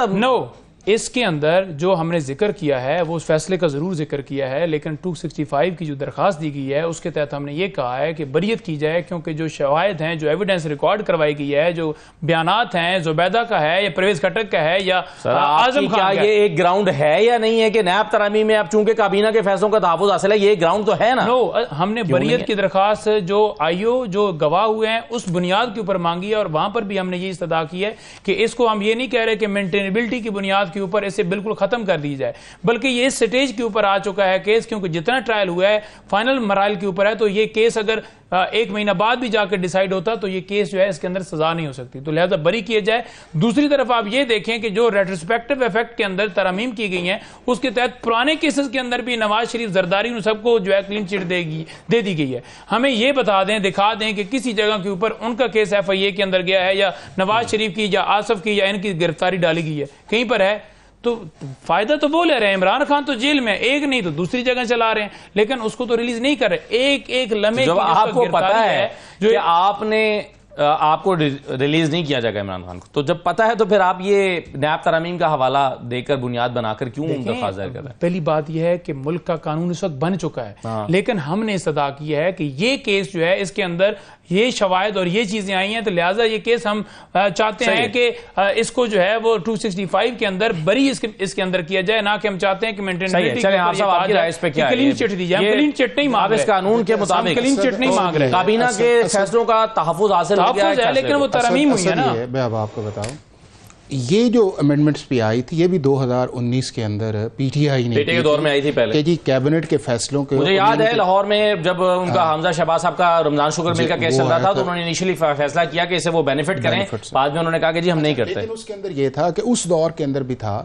इसके अंदर जो हमने जिक्र किया है वो उस फैसले का जरूर जिक्र किया है, लेकिन 265 की जो दरखास्त दी गई है उसके तहत हमने ये कहा है कि बरियत की जाए, क्योंकि जो शवाहिद हैं, जो एविडेंस रिकॉर्ड करवाई गई है, जो बयानात हैं, जुबैदा का है या परवेज खटक का है या आजम खान का,
ये एक ग्राउंड है या नहीं है कि नैब तरामी में अब चूंकि काबीना के फैसलों का तहफ़्फ़ुज़ हासिल है, ये ग्राउंड तो है ना?
नो, हमने बरियत की दरखास्त जो आईओ जो गवाह हुए हैं उस बुनियाद के ऊपर मांगी है, और वहां पर भी हमने ये इस्तदा की है कि इसको हम ये नहीं कह रहे कि मेंटेनेबिलिटी की बुनियाद के ऊपर इसे बिल्कुल खत्म कर दी जाए, बल्कि ये इस स्टेज के ऊपर आ चुका है केस, क्योंकि जितना ट्रायल हुआ है फाइनल मराइल के ऊपर है, तो ये केस अगर एक महीना बाद भी जाकर डिसाइड होता तो ये केस जो है इसके अंदर सजा नहीं हो सकती, तो लिहाजा बरी किए जाए। दूसरी तरफ आप ये देखें कि जो रेट्रोस्पेक्टिव इफेक्ट के अंदर तरमीम की गई हैं उसके तहत पुराने केसेस के अंदर भी नवाज शरीफ, जरदारी उन सबको जो है क्लीन चिट दे दी गई है। हमें ये बता दें, दिखा दें कि किसी जगह के ऊपर उनका केस FIA के अंदर गया है या नवाज शरीफ की या आसफ की या इनकी गिरफ्तारी डाली गई है, कहीं पर है? तो फायदा तो वो ले रहे हैं। इमरान खान तो जेल में एक नहीं तो दूसरी जगह चला रहे हैं, लेकिन उसको तो रिलीज नहीं कर रहे। एक एक लम्हे
जब आपको पता है जो कि आपको रिलीज नहीं किया जाएगा इमरान खान को, तो जब पता है तो फिर आप ये नैब तरामीम का हवाला देकर बुनियाद बनाकर क्यों दरख्वास्त दायर कर रहे हैं?
पहली बात यह है कि मुल्क का कानून इस वक्त बन चुका है, लेकिन हमने इस्तदा किया है कि ये केस जो है इसके अंदर ये शवाहिद और ये चीजें आई हैं, तो लिहाजा ये केस हम चाहते हैं कि इसको जो है वो 265 के अंदर बरी इसके अंदर किया जाए, ना कि हम चाहते हैं कि मेंटेनेबिलिटी क्लीन चिट दी जाए। क्लीन चिट नहीं मांग रहे,
कानून के मुताबिक
क्लीन चिट नहीं मांग रहे,
काबीना के फैसलों का तहफ़्फ़ुज़ हासिल हो गया है,
लेकिन वो तरमीम हुई है ना।
मैं अब आपको बताऊं, ये जो अमेंडमेंट्स भी आई थी ये भी 2019 के अंदर PTI ने
के दौर में आई थी पहले
कि जी कैबिनेट के फैसलों के,
मुझे याद है लाहौर में जब उनका हमजा शहबाज साहब का रमजान शुगर मिल का केस चल रहा था तो उन्होंने इनिशियली फैसला किया कि इसे वो बेनिफिट करें, बाद में उन्होंने कहा कि जी हम नहीं करते।
लेकिन उसके अंदर ये था कि उस दौर के अंदर भी था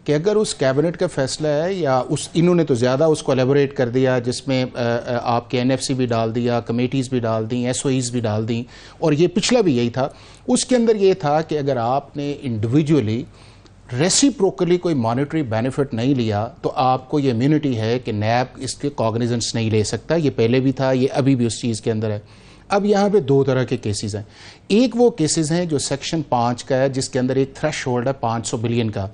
कि अगर उस कैबिनेट का फैसला है या उस इन्होंने तो ज़्यादा उसको एलेबोरेट कर दिया, जिसमें आपके NFC भी डाल दिया, कमेटीज़ भी डाल दी, SOEs भी डाल दी, और ये पिछला भी यही था। उसके अंदर ये था कि अगर आपने इंडिविजुअली रेसिप्रोकली कोई मॉनेटरी बेनिफिट नहीं लिया तो आपको ये इम्यूनिटी है कि नैब इसके कॉग्निजेंस नहीं ले सकता। ये पहले भी था, ये अभी भी उस चीज़ के अंदर है। अब यहाँ पे दो तरह के केसेस हैं। एक वो केसेस हैं जो सेक्शन 5 का है, जिसके अंदर एक थ्रेश होल्ड है 500 बिलियन का।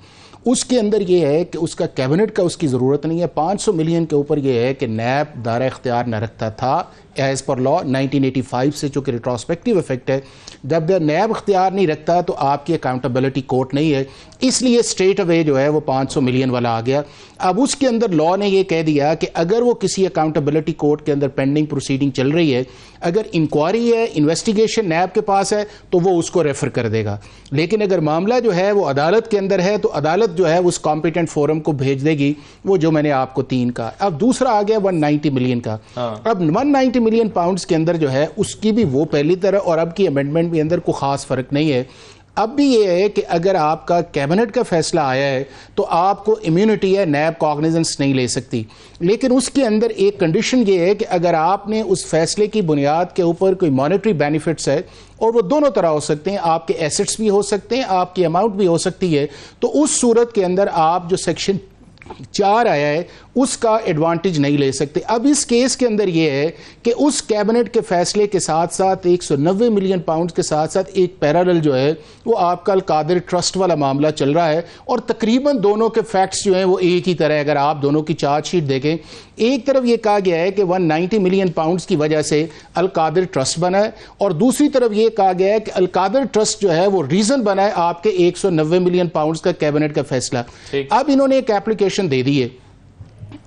उसके अंदर ये है कि उसका कैबिनेट का उसकी ज़रूरत नहीं है। 500 मिलियन के ऊपर ये है कि नैब दायरा इख्तियार न रखता था एज़ पर लॉ 1985 से, जो कि रिट्रोस्पेक्टिव इफेक्ट है। जब नैब इख्तियार नहीं रखता तो आपकी अकाउंटेबिलिटी कोर्ट नहीं है, इसलिए स्ट्रेट अवे जो है वो 500 मिलियन वाला आ गया। अब उसके अंदर लॉ ने ये कह दिया कि अगर वो किसी अकाउंटेबिलिटी कोर्ट के अंदर पेंडिंग प्रोसीडिंग चल रही है, अगर इंक्वायरी है, इन्वेस्टिगेशन नैब के पास है, तो वो उसको रेफर कर देगा। लेकिन अगर मामला जो है वो अदालत के अंदर है तो अदालत जो है उस कॉम्पिटेंट फोरम को भेज देगी, वो जो मैंने आपको 3 का। अब दूसरा आ गया 190 मिलियन का। अब 190 मिलियन पाउंड्स के अंदर जो है उसकी भी वो पहली तरह और अब की अमेंडमेंट के अंदर कोई खास फर्क नहीं है। अब भी ये है कि अगर आपका कैबिनेट का फैसला आया है तो आपको इम्यूनिटी है, नैब कॉग्निजेंस नहीं ले सकती। लेकिन उसके अंदर एक कंडीशन ये है कि अगर आपने उस फैसले की बुनियाद के ऊपर कोई मॉनेटरी बेनिफिट्स है, और वो दोनों तरह हो सकते हैं, आपके एसेट्स भी हो सकते हैं, आपकी अमाउंट भी हो सकती है, तो उस सूरत के अंदर आप जो सेक्शन 4 आया है उसका एडवांटेज नहीं ले सकते। अब इस केस के अंदर यह है कि उस कैबिनेट के फैसले के साथ साथ 190 मिलियन पाउंड के साथ साथ एक पैरेलल जो है वो आपका अल-कादिर ट्रस्ट वाला मामला चल रहा है, और तकरीबन दोनों के फैक्ट्स जो हैं वो एक ही तरह। अगर आप दोनों की चार्जशीट देखें, एक तरफ ये कहा गया है कि 190 मिलियन पाउंड्स की वजह से अल-कादिर ट्रस्ट बना है, और दूसरी तरफ ये कहा गया है कि अल-कादिर ट्रस्ट जो है वो रीजन बना है आपके 190 मिलियन पाउंड्स का कैबिनेट का फैसला। अब इन्होंने एक एप्लीकेशन दे दी है।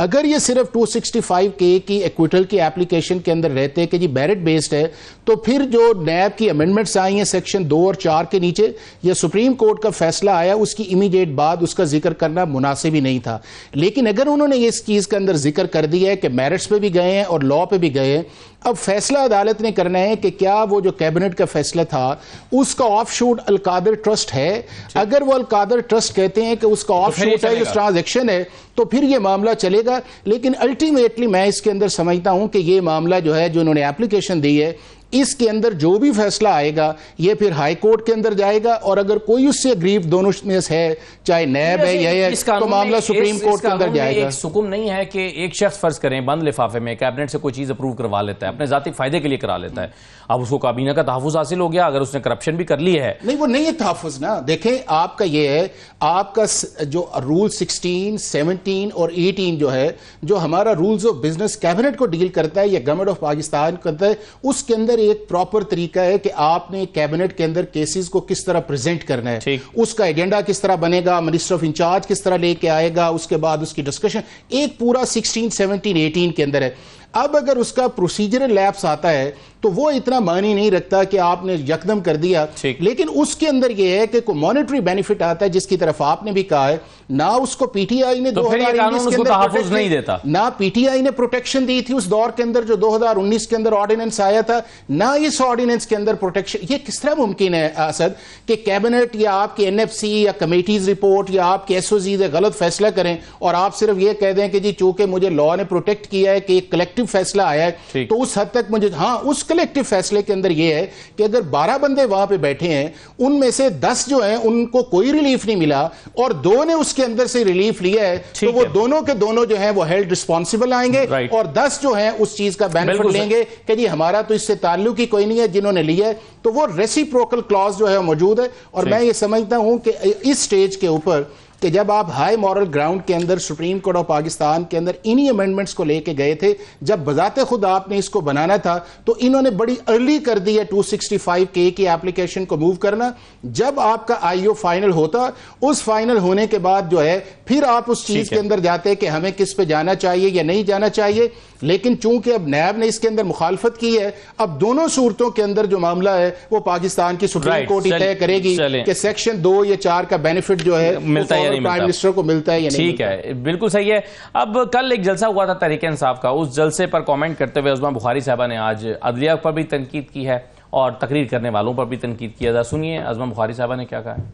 अगर ये सिर्फ 265K की एक्विटल की एप्लीकेशन के अंदर रहते कि जी मेरिट बेस्ड है, तो फिर जो नैब की अमेंडमेंट्स आई हैं सेक्शन 2 और 4 के नीचे, या सुप्रीम कोर्ट का फैसला आया उसकी इमीडिएट बाद उसका जिक्र करना मुनासिब ही नहीं था। लेकिन अगर उन्होंने इस चीज़ के अंदर जिक्र कर दिया है कि मेरिट्स पे भी गए हैं और लॉ पे भी गए हैं, अब फैसला अदालत ने करना है कि क्या वो जो कैबिनेट का फैसला था उसका ऑफशूट अल-कादिर ट्रस्ट है। अगर वो अल-कादिर ट्रस्ट कहते हैं कि उसका ऑफशूट है, जो ट्रांजैक्शन है, तो फिर ये मामला चलेगा। लेकिन अल्टीमेटली मैं इसके अंदर समझता हूं कि ये मामला जो है, जो उन्होंने एप्लीकेशन दी है, इसके अंदर जो भी फैसला आएगा ये फिर हाई कोर्ट के अंदर जाएगा, और अगर कोई उससे अग्रीव दोनों में है, चाहे नैब है या तो मामला सुप्रीम कोर्ट के अंदर जाएगा।
एक सुकुम नहीं है कि एक शख्स फर्ज करें बंद लिफाफे में कैबिनेट से कोई चीज अप्रूव करवा लेता है, अपने जाती फायदे के लिए करा लेता है, अब उसको काबीना का तहफ़्फ़ुज़ हासिल हो गया, अगर उसने करप्शन भी कर ली है।
नहीं, वो नहीं है तहफ़्फ़ुज़ ना। देखें, आपका ये है, आपका जो रूल 16, 17 और 18 जो है, जो हमारा रूल्स ऑफ बिजनेस कैबिनेट को डील करता है या गवर्नमेंट ऑफ पाकिस्तान करता है, उसके अंदर एक प्रॉपर तरीका है कि आपने कैबिनेट के अंदर केसेस को किस तरह प्रेजेंट करना है, उसका एजेंडा किस तरह बनेगा, मिनिस्टर ऑफ इंचार्ज किस तरह लेके आएगा, उसके बाद उसकी डिस्कशन एक पूरा 16, 17, 18 के अंदर है। अब अगर उसका प्रोसीजरल लैप्स आता है तो वो इतना मायने नहीं रखता कि आपने यकदम कर दिया, लेकिन उसके अंदर ये है कि कोई मॉनेटरी बेनिफिट आता है, जिसकी तरफ आपने भी कहा है ना, उसको पीटीआई ने 2019 के अंदर
नहीं देता,
ना पीटीआई ने प्रोटेक्शन दी थी उस दौर के अंदर जो 2019 के अंदर ऑर्डिनेंस आया था, ना इस ऑर्डिनेंस के अंदर प्रोटेक्शन। ये किस तरह मुमकिन है असद कि कैबिनेट या आपकी एनएफसी या कमेटीज रिपोर्ट या आपके एसओजी गलत फैसला करें और आप सिर्फ ये कह दें कि जी चूंकि मुझे लॉ ने प्रोटेक्ट किया है कि एक कलेक्टिव फैसला आया है तो उस हद तक मुझे, हाँ, उस कलेक्टिव फैसले के अंदर यह है कि अगर 12 बंदे वहां पे बैठे हैं, उनमें से 10 जो हैं उनको कोई रिलीफ नहीं मिला और 2 ने उसके अंदर से रिलीफ लिया है, तो वो दोनों के दोनों जो हैं वो हेल्ड रिस्पॉन्सिबल आएंगे और 10 जो हैं उस चीज का बेनिफिट लेंगे कि जी हमारा तो इससे ताल्लुक ही कोई नहीं है, जिन्होंने लिया है। तो वो रेसिप्रोकल क्लॉज जो है मौजूद है। और मैं ये समझता हूं कि इस स्टेज के ऊपर कि जब आप हाई मॉरल ग्राउंड के अंदर सुप्रीम कोर्ट ऑफ पाकिस्तान के अंदर इन्हीं अमेंडमेंट्स को लेके गए थे, जब बजाते खुद आपने इसको बनाना था तो इन्होंने बड़ी अर्ली कर दी है 265K की एप्लीकेशन को मूव करना। जब आपका आईओ फाइनल होता, उस फाइनल होने के बाद जो है फिर आप उस चीज के अंदर जाते कि हमें किस पे जाना चाहिए या नहीं जाना चाहिए। लेकिन चूंकि अब नैब ने इसके अंदर मुखालफत की है, अब दोनों सूरतों के अंदर जो मामला है वो पाकिस्तान की सुप्रीम कोर्ट ही तय करेगी कि सेक्शन 2 या 4 का बेनिफिट जो है
मिलता है प्राइम
मिनिस्टर को मिलता है या नहीं।
ठीक है, बिल्कुल सही है। अब कल एक जलसा हुआ था तहरीक इंसाफ का, उस जलसे पर कमेंट करते हुए उस्मा बुखारी साहबा ने आज अदलिया पर भी तनकीद की है और तकरीर करने वालों पर भी तनकीद किया था। सुनिए उस्मा बुखारी साहबा ने क्या कहा है।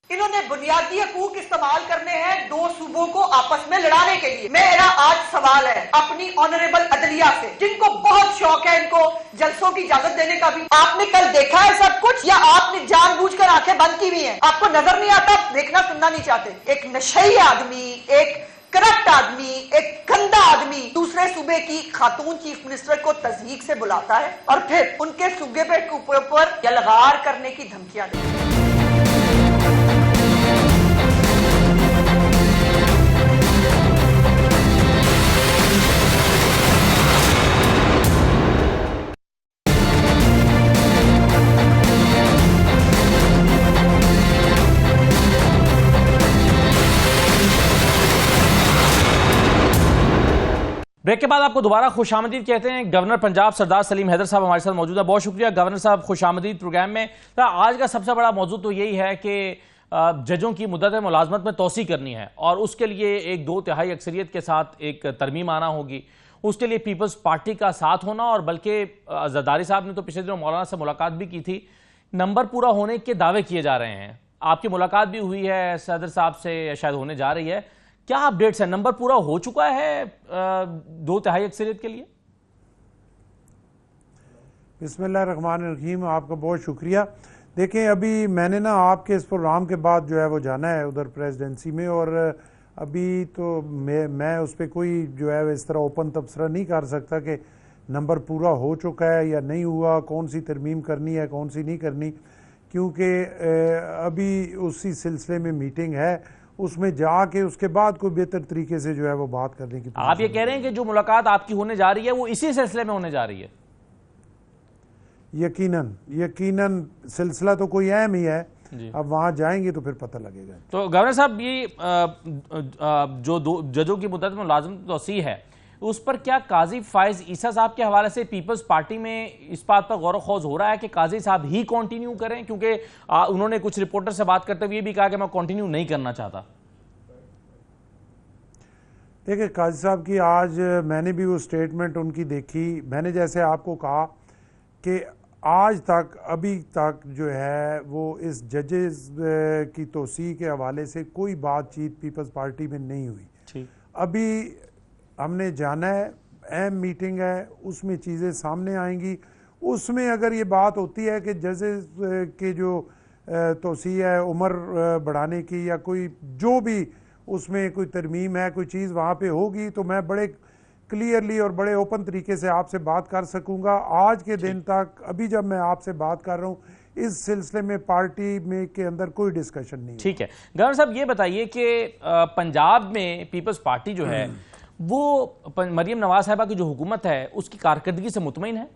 इन्होंने बुनियादी हकूक इस्तेमाल करने हैं 2 सूबों को आपस में लड़ाने के लिए। मेरा आज सवाल है अपनी ऑनरेबल अदलिया से, जिनको बहुत शौक है इनको जलसों की इजाजत देने का भी। आपने कल देखा है सब कुछ या आपने जानबूझकर आंखें बंद की हुई हैं? आपको नजर नहीं आता, देखना सुनना नहीं चाहते। एक नशई आदमी, एक करप्ट आदमी, एक गंदा आदमी दूसरे सूबे की खातून चीफ मिनिस्टर को तज़हीक से बुलाता है और फिर उनके सूबे पे ऊपर यलगार करने की धमकियां देता है।
ब्रेक के बाद आपको दोबारा खुशामदीद कहते हैं। गवर्नर पंजाब सरदार सलीम हैदर साहब हमारे साथ मौजूद है। बहुत शुक्रिया गवर्नर साहब, खुशामदीद प्रोग्राम में। आज का सबसे बड़ा मौजूद तो यही है कि जजों की मुद्दत मुलाजमत में तोसी करनी है और उसके लिए एक 2/3 अक्सरियत के साथ एक तरमीम आना होगी। उसके लिए पीपल्स पार्टी का साथ होना, और बल्कि जरदारी साहब ने तो पिछले दिनों मौलाना से मुलाकात भी की थी। नंबर पूरा होने के दावे किए जा रहे हैं, आपकी मुलाकात भी हुई है सदर साहब से, शायद होने जा रही है। क्या अपडेट्स है? नंबर पूरा हो चुका है 2/3 अक्सरियत के लिए?
बिस्मिल्लाहिर्रहमानिर्रहीम, आपका बहुत शुक्रिया। देखें, अभी मैंने ना आपके इस प्रोग्राम के बाद जो है वो जाना है उधर प्रेसिडेंसी में, और अभी तो मैं उस पर कोई जो है इस तरह ओपन तबसरा नहीं कर सकता कि नंबर पूरा हो चुका है या नहीं हुआ, कौन सी तरमीम करनी है कौन सी नहीं करनी, क्योंकि अभी उसी सिलसिले में मीटिंग है, उसमें जाके उसके बाद कोई बेहतर तरीके से जो है वो बात करने की।
आप ये कह रहे हैं कि जो मुलाकात आपकी होने जा रही है वो इसी सिलसिले में होने जा रही है?
यकीनन सिलसिला तो कोई अहम ही है, अब वहां जाएंगे तो फिर पता लगेगा।
तो गवर्नर साहब, ये जो 2 जजों की मुद्दत में मुलाजमत तोसी है, उस पर क्या काजी फायज ईसा साहब के हवाले से पीपल्स पार्टी में इस बात पर गौर खौज हो रहा है कि काजी साहब ही कंटिन्यू करें? क्योंकि उन्होंने कुछ रिपोर्टर से बात करते हुए भी कहा कि मैं कंटिन्यू नहीं करना चाहता।
देखिए, काजी साहब की आज मैंने भी वो स्टेटमेंट उनकी देखी। मैंने जैसे आपको कहा कि आज तक अभी तक जो है वो इस जजेस की तोसी के हवाले से कोई बातचीत पीपल्स पार्टी में नहीं हुई। अभी हमने जाना है, अहम मीटिंग है, उसमें चीज़ें सामने आएंगी, उसमें अगर ये बात होती है कि जजेस के जो तोसी है उम्र बढ़ाने की या कोई जो भी उसमें कोई तरमीम है, कोई चीज़ वहाँ पे होगी, तो मैं बड़े क्लियरली और बड़े ओपन तरीके से आपसे बात कर सकूंगा। आज के दिन तक अभी जब मैं आपसे बात कर रहा हूँ इस सिलसिले में पार्टी में के अंदर कोई डिस्कशन नहीं।
ठीक है गवर्नर साहब, ये बताइए कि पंजाब में पीपल्स पार्टी जो है वो मरियम नवाज साहिबा की जो हुकूमत है उसकी कारकर्दगी से मुतमईन है?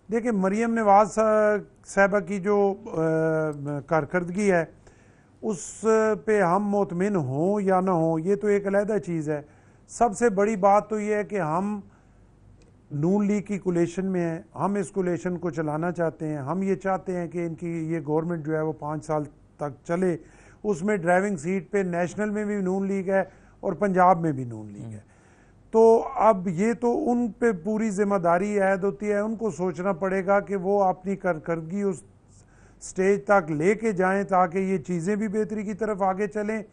देखिए, मरियम नवाज साहिबा की जो कारकर्दगी है उस पे हम मुतमिन हों या ना हों ये तो एक अलहदा चीज़ है। सबसे बड़ी बात तो ये है कि हम नून लीग की कोलेशन में हैं, हम इस कोलेशन को चलाना चाहते हैं। हम ये चाहते हैं कि इनकी ये गवर्नमेंट जो है वो 5 साल तक चले। उसमें ड्राइविंग सीट पे नेशनल में भी नून लीग है और पंजाब में भी नून लीग है। तो अब ये तो उन पे पूरी जिम्मेदारी ऐड होती है, उनको सोचना पड़ेगा कि वो अपनी कारकर्दगी उस स्टेज तक लेके जाएं ताकि ये चीज़ें भी बेहतरी की तरफ आगे चलें,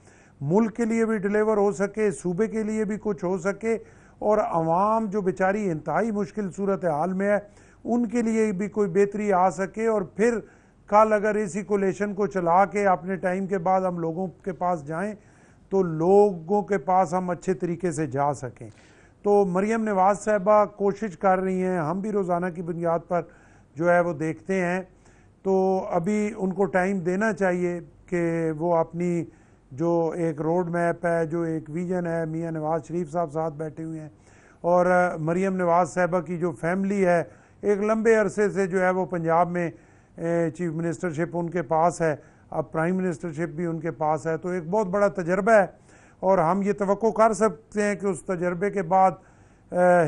मुल्क के लिए भी डिलीवर हो सके, सूबे के लिए भी कुछ हो सके और आवाम जो बेचारी इंतहाई मुश्किल सूरत हाल में है उनके लिए भी कोई बेहतरी आ सके। और फिर कल अगर इसी कोलेशन को चला के अपने टाइम के बाद हम लोगों के पास जाएं तो लोगों के पास हम अच्छे तरीके से जा सकें। तो मरियम नवाज साहिबा कोशिश कर रही हैं, हम भी रोज़ाना की बुनियाद पर जो है वो देखते हैं। तो अभी उनको टाइम देना चाहिए कि वो अपनी जो एक रोड मैप है, जो एक विजन है, मियां नवाज शरीफ साहब साथ बैठे हुए हैं और मरियम नवाज साहिबा की जो फैमिली है एक लंबे अरसे से जो है वो पंजाब में चीफ मिनिस्टरशिप उनके पास है, अब प्राइम मिनिस्टरशिप भी उनके पास है, तो एक बहुत बड़ा तजर्बा है और हम ये तवक्को कर सकते हैं कि उस तजर्बे के बाद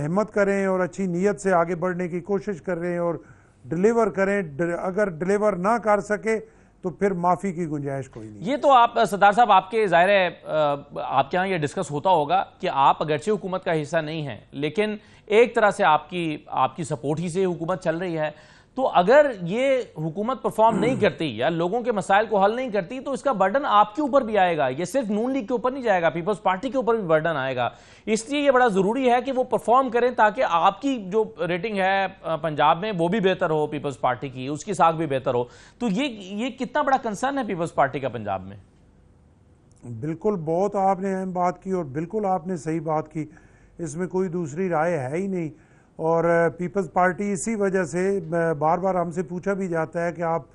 हिम्मत करें और अच्छी नीयत से आगे बढ़ने की कोशिश करें और डिलीवर करें। अगर डिलीवर ना कर सके तो फिर माफ़ी की गुंजाइश कोई नहीं।
ये तो आप सरदार साहब आपके ज़ाहिर है आपके यहाँ ये डिस्कस होता होगा कि आप अगरचे हुकूमत का हिस्सा नहीं हैं लेकिन एक तरह से आपकी सपोर्ट ही से हुकूमत चल रही है। तो अगर ये हुकूमत परफॉर्म नहीं करती या लोगों के मसाइल को हल नहीं करती तो इसका बर्डन आपके ऊपर भी आएगा। ये सिर्फ नून लीग के ऊपर नहीं जाएगा, पीपल्स पार्टी के ऊपर भी बर्डन आएगा। इसलिए ये बड़ा ज़रूरी है कि वो परफॉर्म करें ताकि आपकी जो रेटिंग है पंजाब में वो भी बेहतर हो, पीपल्स पार्टी की उसकी साख भी बेहतर हो। तो ये कितना बड़ा कंसर्न है पीपल्स पार्टी का पंजाब में?
बिल्कुल, बहुत आपने अहम बात की और बिल्कुल आपने सही बात की, इसमें कोई दूसरी राय है ही नहीं। और पीपल्स पार्टी इसी वजह से बार बार हमसे पूछा भी जाता है कि आप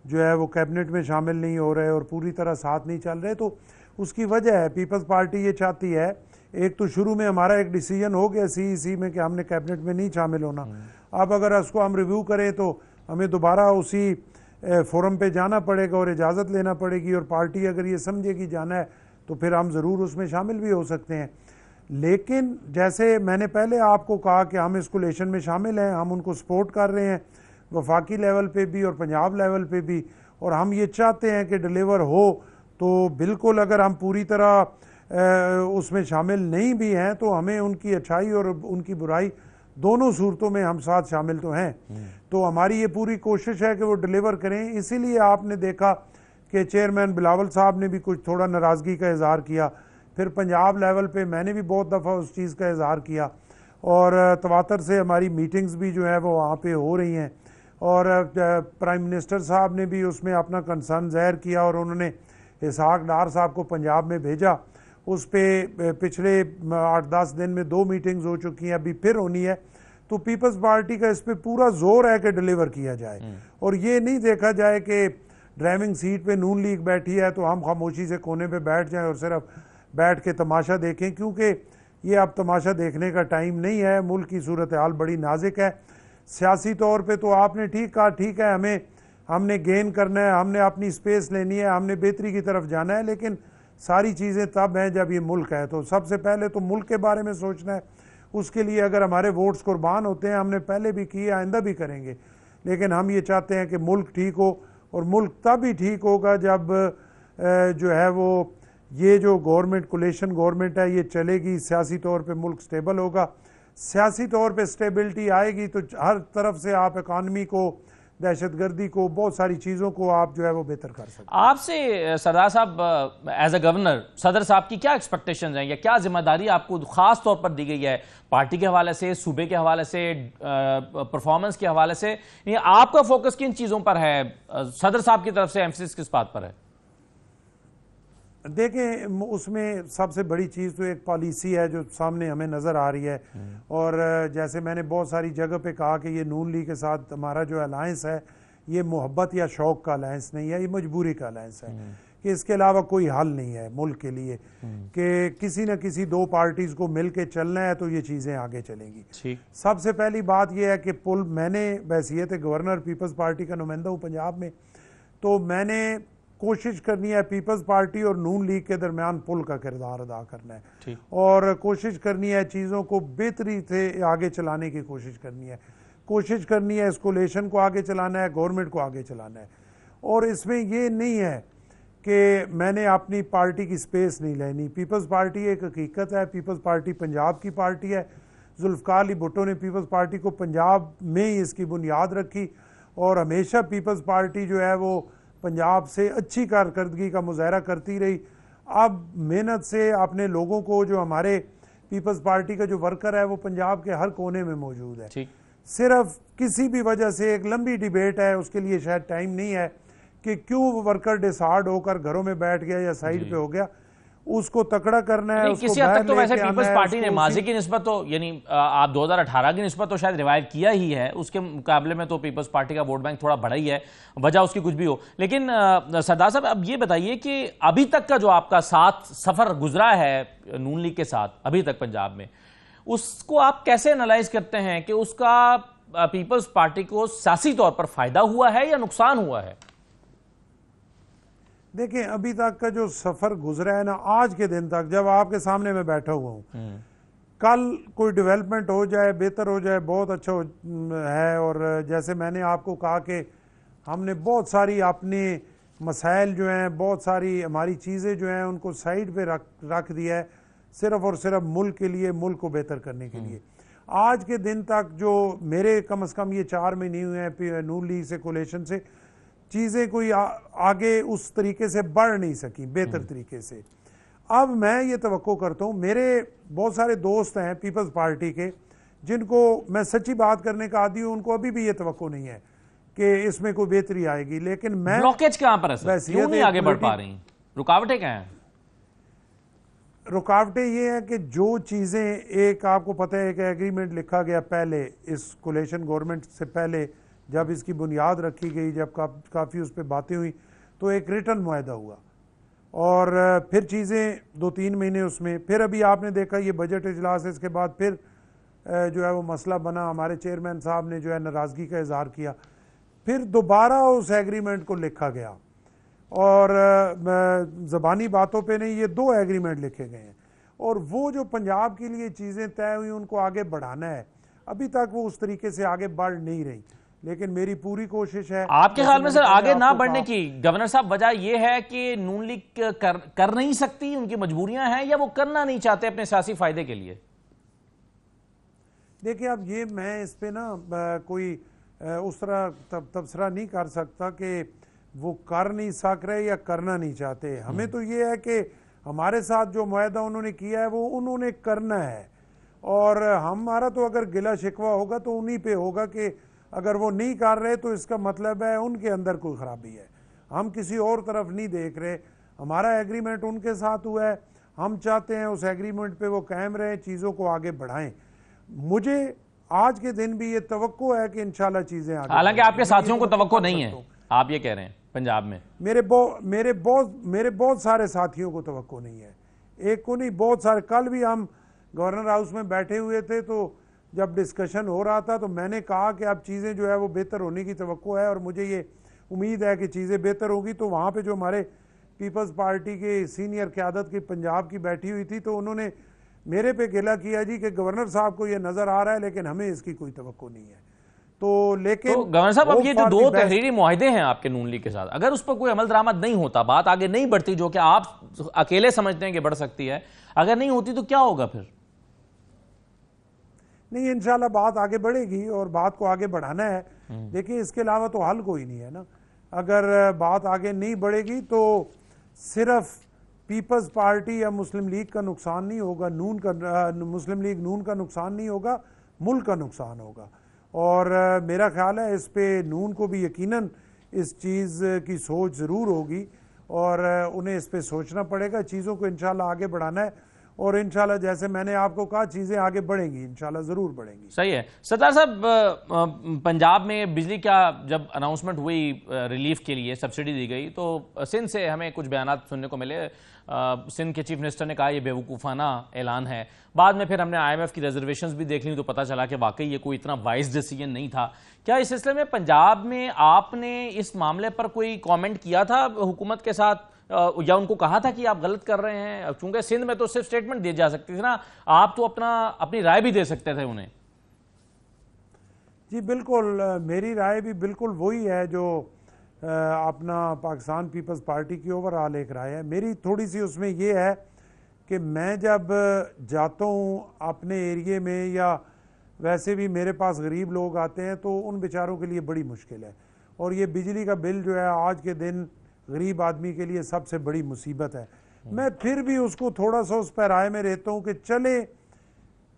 जो है वो कैबिनेट में शामिल नहीं हो रहे और पूरी तरह साथ नहीं चल रहे। तो उसकी वजह है, पीपल्स पार्टी ये चाहती है, एक तो शुरू में हमारा एक डिसीजन हो गया सीईसी में कि हमने कैबिनेट में नहीं शामिल होना। अब अगर उसको हम रिव्यू करें तो हमें दोबारा उसी फोरम पे जाना पड़ेगा और इजाज़त लेना पड़ेगी और पार्टी अगर ये समझेगी जाना है तो फिर हम ज़रूर उसमें शामिल भी हो सकते हैं। लेकिन जैसे मैंने पहले आपको कहा कि हम इस कोलेशन में शामिल हैं, हम उनको सपोर्ट कर रहे हैं वफाकी लेवल पे भी और पंजाब लेवल पे भी, और हम ये चाहते हैं कि डिलीवर हो। तो बिल्कुल अगर हम पूरी तरह उसमें शामिल नहीं भी हैं तो हमें उनकी अच्छाई और उनकी बुराई दोनों सूरतों में हम साथ शामिल तो हैं। तो हमारी ये पूरी कोशिश है कि वो डिलीवर करें। इसीलिए आपने देखा कि चेयरमैन बिलावल साहब ने भी कुछ थोड़ा नाराज़गी का इजहार किया, फिर पंजाब लेवल पे मैंने भी बहुत दफ़ा उस चीज़ का इजहार किया और तवातर से हमारी मीटिंग्स भी जो है वो वहाँ पे हो रही हैं और प्राइम मिनिस्टर साहब ने भी उसमें अपना कंसर्न ज़ाहिर किया और उन्होंने इसहाक डार साहब को पंजाब में भेजा। उस पर पिछले 8-10 दिन में 2 मीटिंग्स हो चुकी हैं, अभी फिर होनी है। तो पीपल्स पार्टी का इस पर पूरा जोर है कि डिलीवर किया जाए और ये नहीं देखा जाए कि ड्राइविंग सीट पे नून लीग बैठी है तो हम खामोशी से कोने पे बैठ जाएं और सिर्फ बैठ के तमाशा देखें, क्योंकि ये अब तमाशा देखने का टाइम नहीं है। मुल्क की सूरत हाल बड़ी नाजुक है। सियासी तौर पे तो आपने ठीक कहा, ठीक है, हमने गेन करना है, हमने अपनी स्पेस लेनी है, हमने बेहतरी की तरफ जाना है, लेकिन सारी चीज़ें तब हैं जब ये मुल्क है। तो सबसे पहले तो मुल्क के बारे में सोचना है। उसके लिए अगर हमारे वोट्स कुर्बान होते हैं, हमने पहले भी किए, आइंदा भी करेंगे, लेकिन हम ये चाहते हैं कि मुल्क ठीक हो और मुल्क तब ही ठीक होगा जब जो है वो ये जो गवर्नमेंट कोलेशन गवर्नमेंट है ये चलेगी, सियासी तौर पे मुल्क स्टेबल होगा। सियासी तौर पे स्टेबिलिटी आएगी तो हर तरफ से आप इकानमी को दहशतगर्दी को, बहुत सारी चीज़ों को आप जो है वो बेहतर कर सकते हैं।
आपसे सरदार साहब एज अ गवर्नर सदर साहब की क्या एक्सपेक्टेशंस हैं या क्या जिम्मेदारी आपको खास तौर पर दी गई है पार्टी के हवाले से, सूबे के हवाले से, परफॉर्मेंस के हवाले से? ये आपका फोकस किन चीज़ों पर है? सदर साहब की तरफ से एम्फेसिस किस बात पर है?
देखें, उसमें सबसे बड़ी चीज़ तो एक पॉलिसी है जो सामने हमें नज़र आ रही है। और जैसे मैंने बहुत सारी जगह पे कहा कि ये नून लीग के साथ हमारा जो अलायंस है ये मोहब्बत या शौक़ का अलायंस नहीं है, ये मजबूरी का अलायंस है कि इसके अलावा कोई हल नहीं है मुल्क के लिए कि किसी न किसी दो पार्टीज़ को मिल के चलना है तो ये चीज़ें आगे चलेंगी। सबसे पहली बात यह है कि पुल, मैंने हैसियत गवर्नर पीपल्स पार्टी का नुमाइंदा हूँ पंजाब में, तो मैंने कोशिश करनी है पीपल्स पार्टी और नून लीग के दरमियान पुल का किरदार अदा करना है और कोशिश करनी है चीज़ों को बेहतरी से आगे चलाने की कोशिश करनी है, इस कोलेशन को आगे चलाना है, गवर्नमेंट को आगे चलाना है। और इसमें ये नहीं है कि मैंने अपनी पार्टी की स्पेस नहीं लेनी। पीपल्स पार्टी एक हकीकत है, पीपल्स पार्टी पंजाब की पार्टी है। जुल्फ़िकार अली भुट्टो ने पीपल्स पार्टी को पंजाब में ही इसकी बुनियाद रखी और हमेशा पीपल्स पार्टी जो है वो पंजाब से अच्छी कारकर्दगी का मुजाहरा करती रही। अब मेहनत से अपने लोगों को, जो हमारे पीपल्स पार्टी का जो वर्कर है वो पंजाब के हर कोने में मौजूद है। सिर्फ किसी भी वजह से एक लंबी डिबेट है, उसके लिए शायद टाइम नहीं है कि क्यों वो वर्कर डिसहार्ड होकर घरों में बैठ गया या साइड पे हो गया, उसको तकड़ा करना है।
किसी हद तक तो वैसे पीपल्स पार्टी ने माजी की निस्बत तो, यानी आप 2018 की निस्बत तो शायद रिवाइव किया ही है, उसके मुकाबले में तो पीपल्स पार्टी का वोट बैंक थोड़ा बढ़ा ही है, वजह उसकी कुछ भी हो। लेकिन सरदार साहब अब ये बताइए कि अभी तक का जो आपका साथ सफर गुजरा है नून लीग के साथ अभी तक पंजाब में, उसको आप कैसे एनालाइज करते हैं कि उसका पीपल्स पार्टी को सियासी तौर पर फायदा हुआ है या नुकसान हुआ है?
देखिए, अभी तक का जो सफर गुजरा है ना, आज के दिन तक जब आपके सामने मैं बैठा हुआ हूँ, कल कोई डेवलपमेंट हो जाए, बेहतर हो जाए, बहुत अच्छा है। और जैसे मैंने आपको कहा कि हमने बहुत सारी अपने मसाइल जो हैं, बहुत सारी हमारी चीज़ें जो हैं उनको साइड पे रख दिया है, सिर्फ और सिर्फ मुल्क के लिए, मुल्क को बेहतर करने के लिए। आज के दिन तक जो मेरे कम से कम ये 4 महीने हुए हैं नून लीग से, कोलेशन से, चीज़ें कोई आगे उस तरीके से बढ़ नहीं सकी बेहतर तरीके से। अब मैं ये तवक्को करता हूँ, मेरे बहुत सारे दोस्त हैं पीपल्स पार्टी के जिनको मैं सच्ची बात करने का आदी हूँ, उनको अभी भी ये तवक्को नहीं है कि इसमें कोई बेहतरी आएगी। लेकिन मैं,
ब्लॉकेज कहाँ पर है, क्यों नहीं आगे बढ़ पा रही, रुकावटें क्या हैं?
रुकावटें ये हैं कि जो चीज़ें, एक आपको पता है एक एग्रीमेंट लिखा गया पहले, इस कोलेशन गवर्नमेंट से पहले जब इसकी बुनियाद रखी गई, जब काफ़ी उस पर बातें हुई, तो एक रिटर्न मुआहदा हुआ और फिर चीज़ें 2-3 महीने उसमें, फिर अभी आपने देखा ये बजट इजलास है, इसके बाद फिर जो है वो मसला बना, हमारे चेयरमैन साहब ने जो है नाराज़गी का इजहार किया, फिर दोबारा उस एग्रीमेंट को लिखा गया और ज़बानी बातों पे नहीं, ये 2 एग्रीमेंट लिखे गए हैं और वो जो पंजाब के लिए चीज़ें तय हुई उनको आगे बढ़ाना है। अभी तक वो उस तरीके से आगे बढ़ नहीं रही, लेकिन मेरी पूरी कोशिश है।
आपके ख्याल में सर आगे ना बढ़ने की गवर्नर साहब वजह यह है कि नून लीग कर नहीं सकती, उनकी मजबूरियां हैं, या वो करना नहीं चाहते अपने सियासी फायदे के लिए?
देखिए, अब ये मैं इस पे ना कोई उस तरह तबसरा नहीं कर सकता कि वो कर नहीं सक रहे या करना नहीं चाहते। हमें तो ये है कि हमारे साथ जो मुआहदा उन्होंने किया है वो उन्होंने करना है और हमारा तो अगर गिला शिकवा होगा तो उन्हीं पे होगा कि अगर वो नहीं कर रहे तो इसका मतलब है उनके अंदर कोई ख़राबी है। हम किसी और तरफ नहीं देख रहे, हमारा एग्रीमेंट उनके साथ हुआ है, हम चाहते हैं उस एग्रीमेंट पे वो कायम रहें, चीज़ों को आगे बढ़ाएं। मुझे आज के दिन भी ये तवक्को है कि इंशाल्लाह चीज़ें आगे,
हालांकि आपके साथियों को तवक्को नहीं है, आप ये कह रहे हैं पंजाब में?
मेरे बहुत सारे साथियों को तवक्को नहीं है, एक को नहीं, बहुत सारे। कल भी हम गवर्नर हाउस में बैठे हुए थे तो जब डिस्कशन हो रहा था तो मैंने कहा कि अब चीज़ें जो है वो बेहतर होने की तवक्को है और मुझे ये उम्मीद है कि चीज़ें बेहतर होगी। तो वहाँ पे जो हमारे पीपल्स पार्टी के सीनियर क़यादत की पंजाब की बैठी हुई थी तो उन्होंने मेरे पे गिला किया जी कि गवर्नर साहब को ये नज़र आ रहा है लेकिन हमें इसकी कोई तवक्को नहीं है। तो लेकिन
तो गवर्नर साहब, अब ये जो 2 तहरीरी मुआहदे हैं आपके नून लीग के साथ, अगर उस पर कोई अमल दरामद नहीं होता, बात आगे नहीं बढ़ती, जो कि आप अकेले समझते हैं कि बढ़ सकती है, अगर नहीं होती तो क्या होगा फिर?
नहीं, इंशाल्लाह बात आगे बढ़ेगी और बात को आगे बढ़ाना है। देखिए, इसके अलावा तो हल कोई नहीं है ना। अगर बात आगे नहीं बढ़ेगी तो सिर्फ पीपल्स पार्टी या मुस्लिम लीग का नुकसान नहीं होगा, मुस्लिम लीग नून का नुकसान नहीं होगा, मुल्क का नुकसान होगा। और मेरा ख्याल है इस पे नून को भी यकीनन इस चीज़ की सोच ज़रूर होगी और उन्हें इस पे सोचना पड़ेगा। चीज़ों को इंशाल्लाह आगे बढ़ाना है और इंशाल्लाह जैसे मैंने आपको कहा चीज़ें आगे बढ़ेंगी, इंशाल्लाह ज़रूर बढ़ेंगी।
सही है। सरदार साहब, पंजाब में बिजली का जब अनाउंसमेंट हुई रिलीफ के लिए सब्सिडी दी गई तो सिंध से हमें कुछ बयानात सुनने को मिले। सिंध के चीफ मिनिस्टर ने कहा ये बेवकूफ़ाना ऐलान है। बाद में फिर हमने IMF की रिजर्वेशंस भी देख ली तो पता चला कि वाकई ये कोई इतना वाइज डिसीजन नहीं था। क्या इस सिलसिले में पंजाब में आपने इस मामले पर कोई कॉमेंट किया था हुकूमत के साथ या उनको कहा था कि आप गलत कर रहे हैं? चूंकि सिंध में तो सिर्फ स्टेटमेंट दी जा सकती थी ना, आप तो अपनी राय भी दे सकते थे उन्हें।
जी बिल्कुल, मेरी राय भी बिल्कुल वही है जो अपना पाकिस्तान पीपल्स पार्टी की ओवरऑल एक राय है। मेरी थोड़ी सी उसमें ये है कि मैं जब जाता हूँ अपने एरिए में या वैसे भी मेरे पास गरीब लोग आते हैं तो उन बेचारों के लिए बड़ी मुश्किल है और ये बिजली का बिल जो है आज के दिन गरीब आदमी के लिए सबसे बड़ी मुसीबत है। मैं फिर भी उसको थोड़ा सा उस पर राय में रहता हूँ कि चले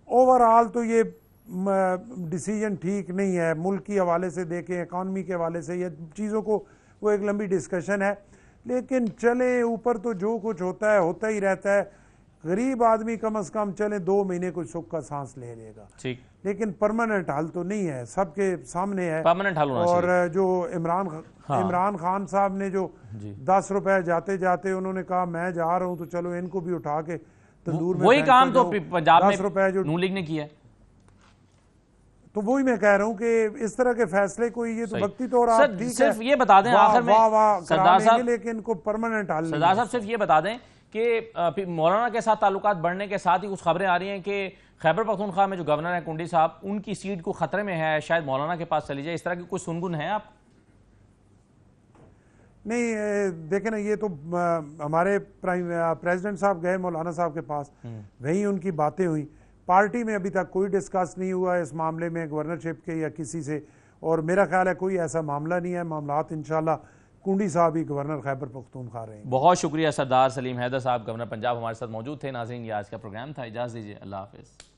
ओवरऑल तो ये डिसीजन ठीक नहीं है, मुल्क के हवाले से देखें, इकॉनमी के हवाले से, ये चीज़ों को वो एक लंबी डिस्कशन है, लेकिन चले ऊपर तो जो कुछ होता ही रहता है। गरीब आदमी कम से कम चले 2 महीने कुछ सुख का सांस ले लेगा,
ठीक,
लेकिन परमानेंट हल तो नहीं है, सबके सामने है
परमानेंट हल होना
और
चाहिए।
जो इमरान खान साहब ने जो 10 रुपए जाते जाते उन्होंने कहा मैं जा रहा हूं तो चलो इनको भी उठा के तंदूर में
वही
फेंक
काम
के
तो
दो।
पंजाब
10 रुपए जो
में नून लीग ने किया है।
तो वही मैं कह रहा हूं कि इस तरह के फैसले कोई ये तो वक्ती तौर
सर,
आप ठीक है
सिर्फ ये बता दें आखिर में सरदार साहब,
लेकिन इनको परमानेंट हल
सरदार साहब सिर्फ ये बता दें कि मौलाना के साथ ताल्लुकात बढ़ने के साथ ही कुछ खबरें आ रही हैं कि खैबर पख्तूनख्वा में जो गवर्नर है कुंडी साहब, उनकी सीट को खतरे में है, शायद मौलाना के पास चली जाए, इस तरह की कुछ सुनगुन है आप?
नहीं, देखें ना, ये तो हमारे प्रेसिडेंट साहब गए मौलाना साहब के पास, वहीं उनकी बातें हुई। पार्टी में अभी तक कोई डिस्कस नहीं हुआ इस मामले में गवर्नरशिप के या किसी से, और मेरा ख्याल है कोई ऐसा मामला नहीं है। मामलात इंशाल्लाह कुंडी साहब ही गवर्नर खैबर पख्तूनख्वा रहे हैं।
बहुत शुक्रिया सरदार सलीम हैदर साहब, गवर्नर पंजाब हमारे साथ मौजूद थे। नाज़रीन, ये आज का प्रोग्राम था, इजाज़त दीजिए, अल्लाह हाफिज़।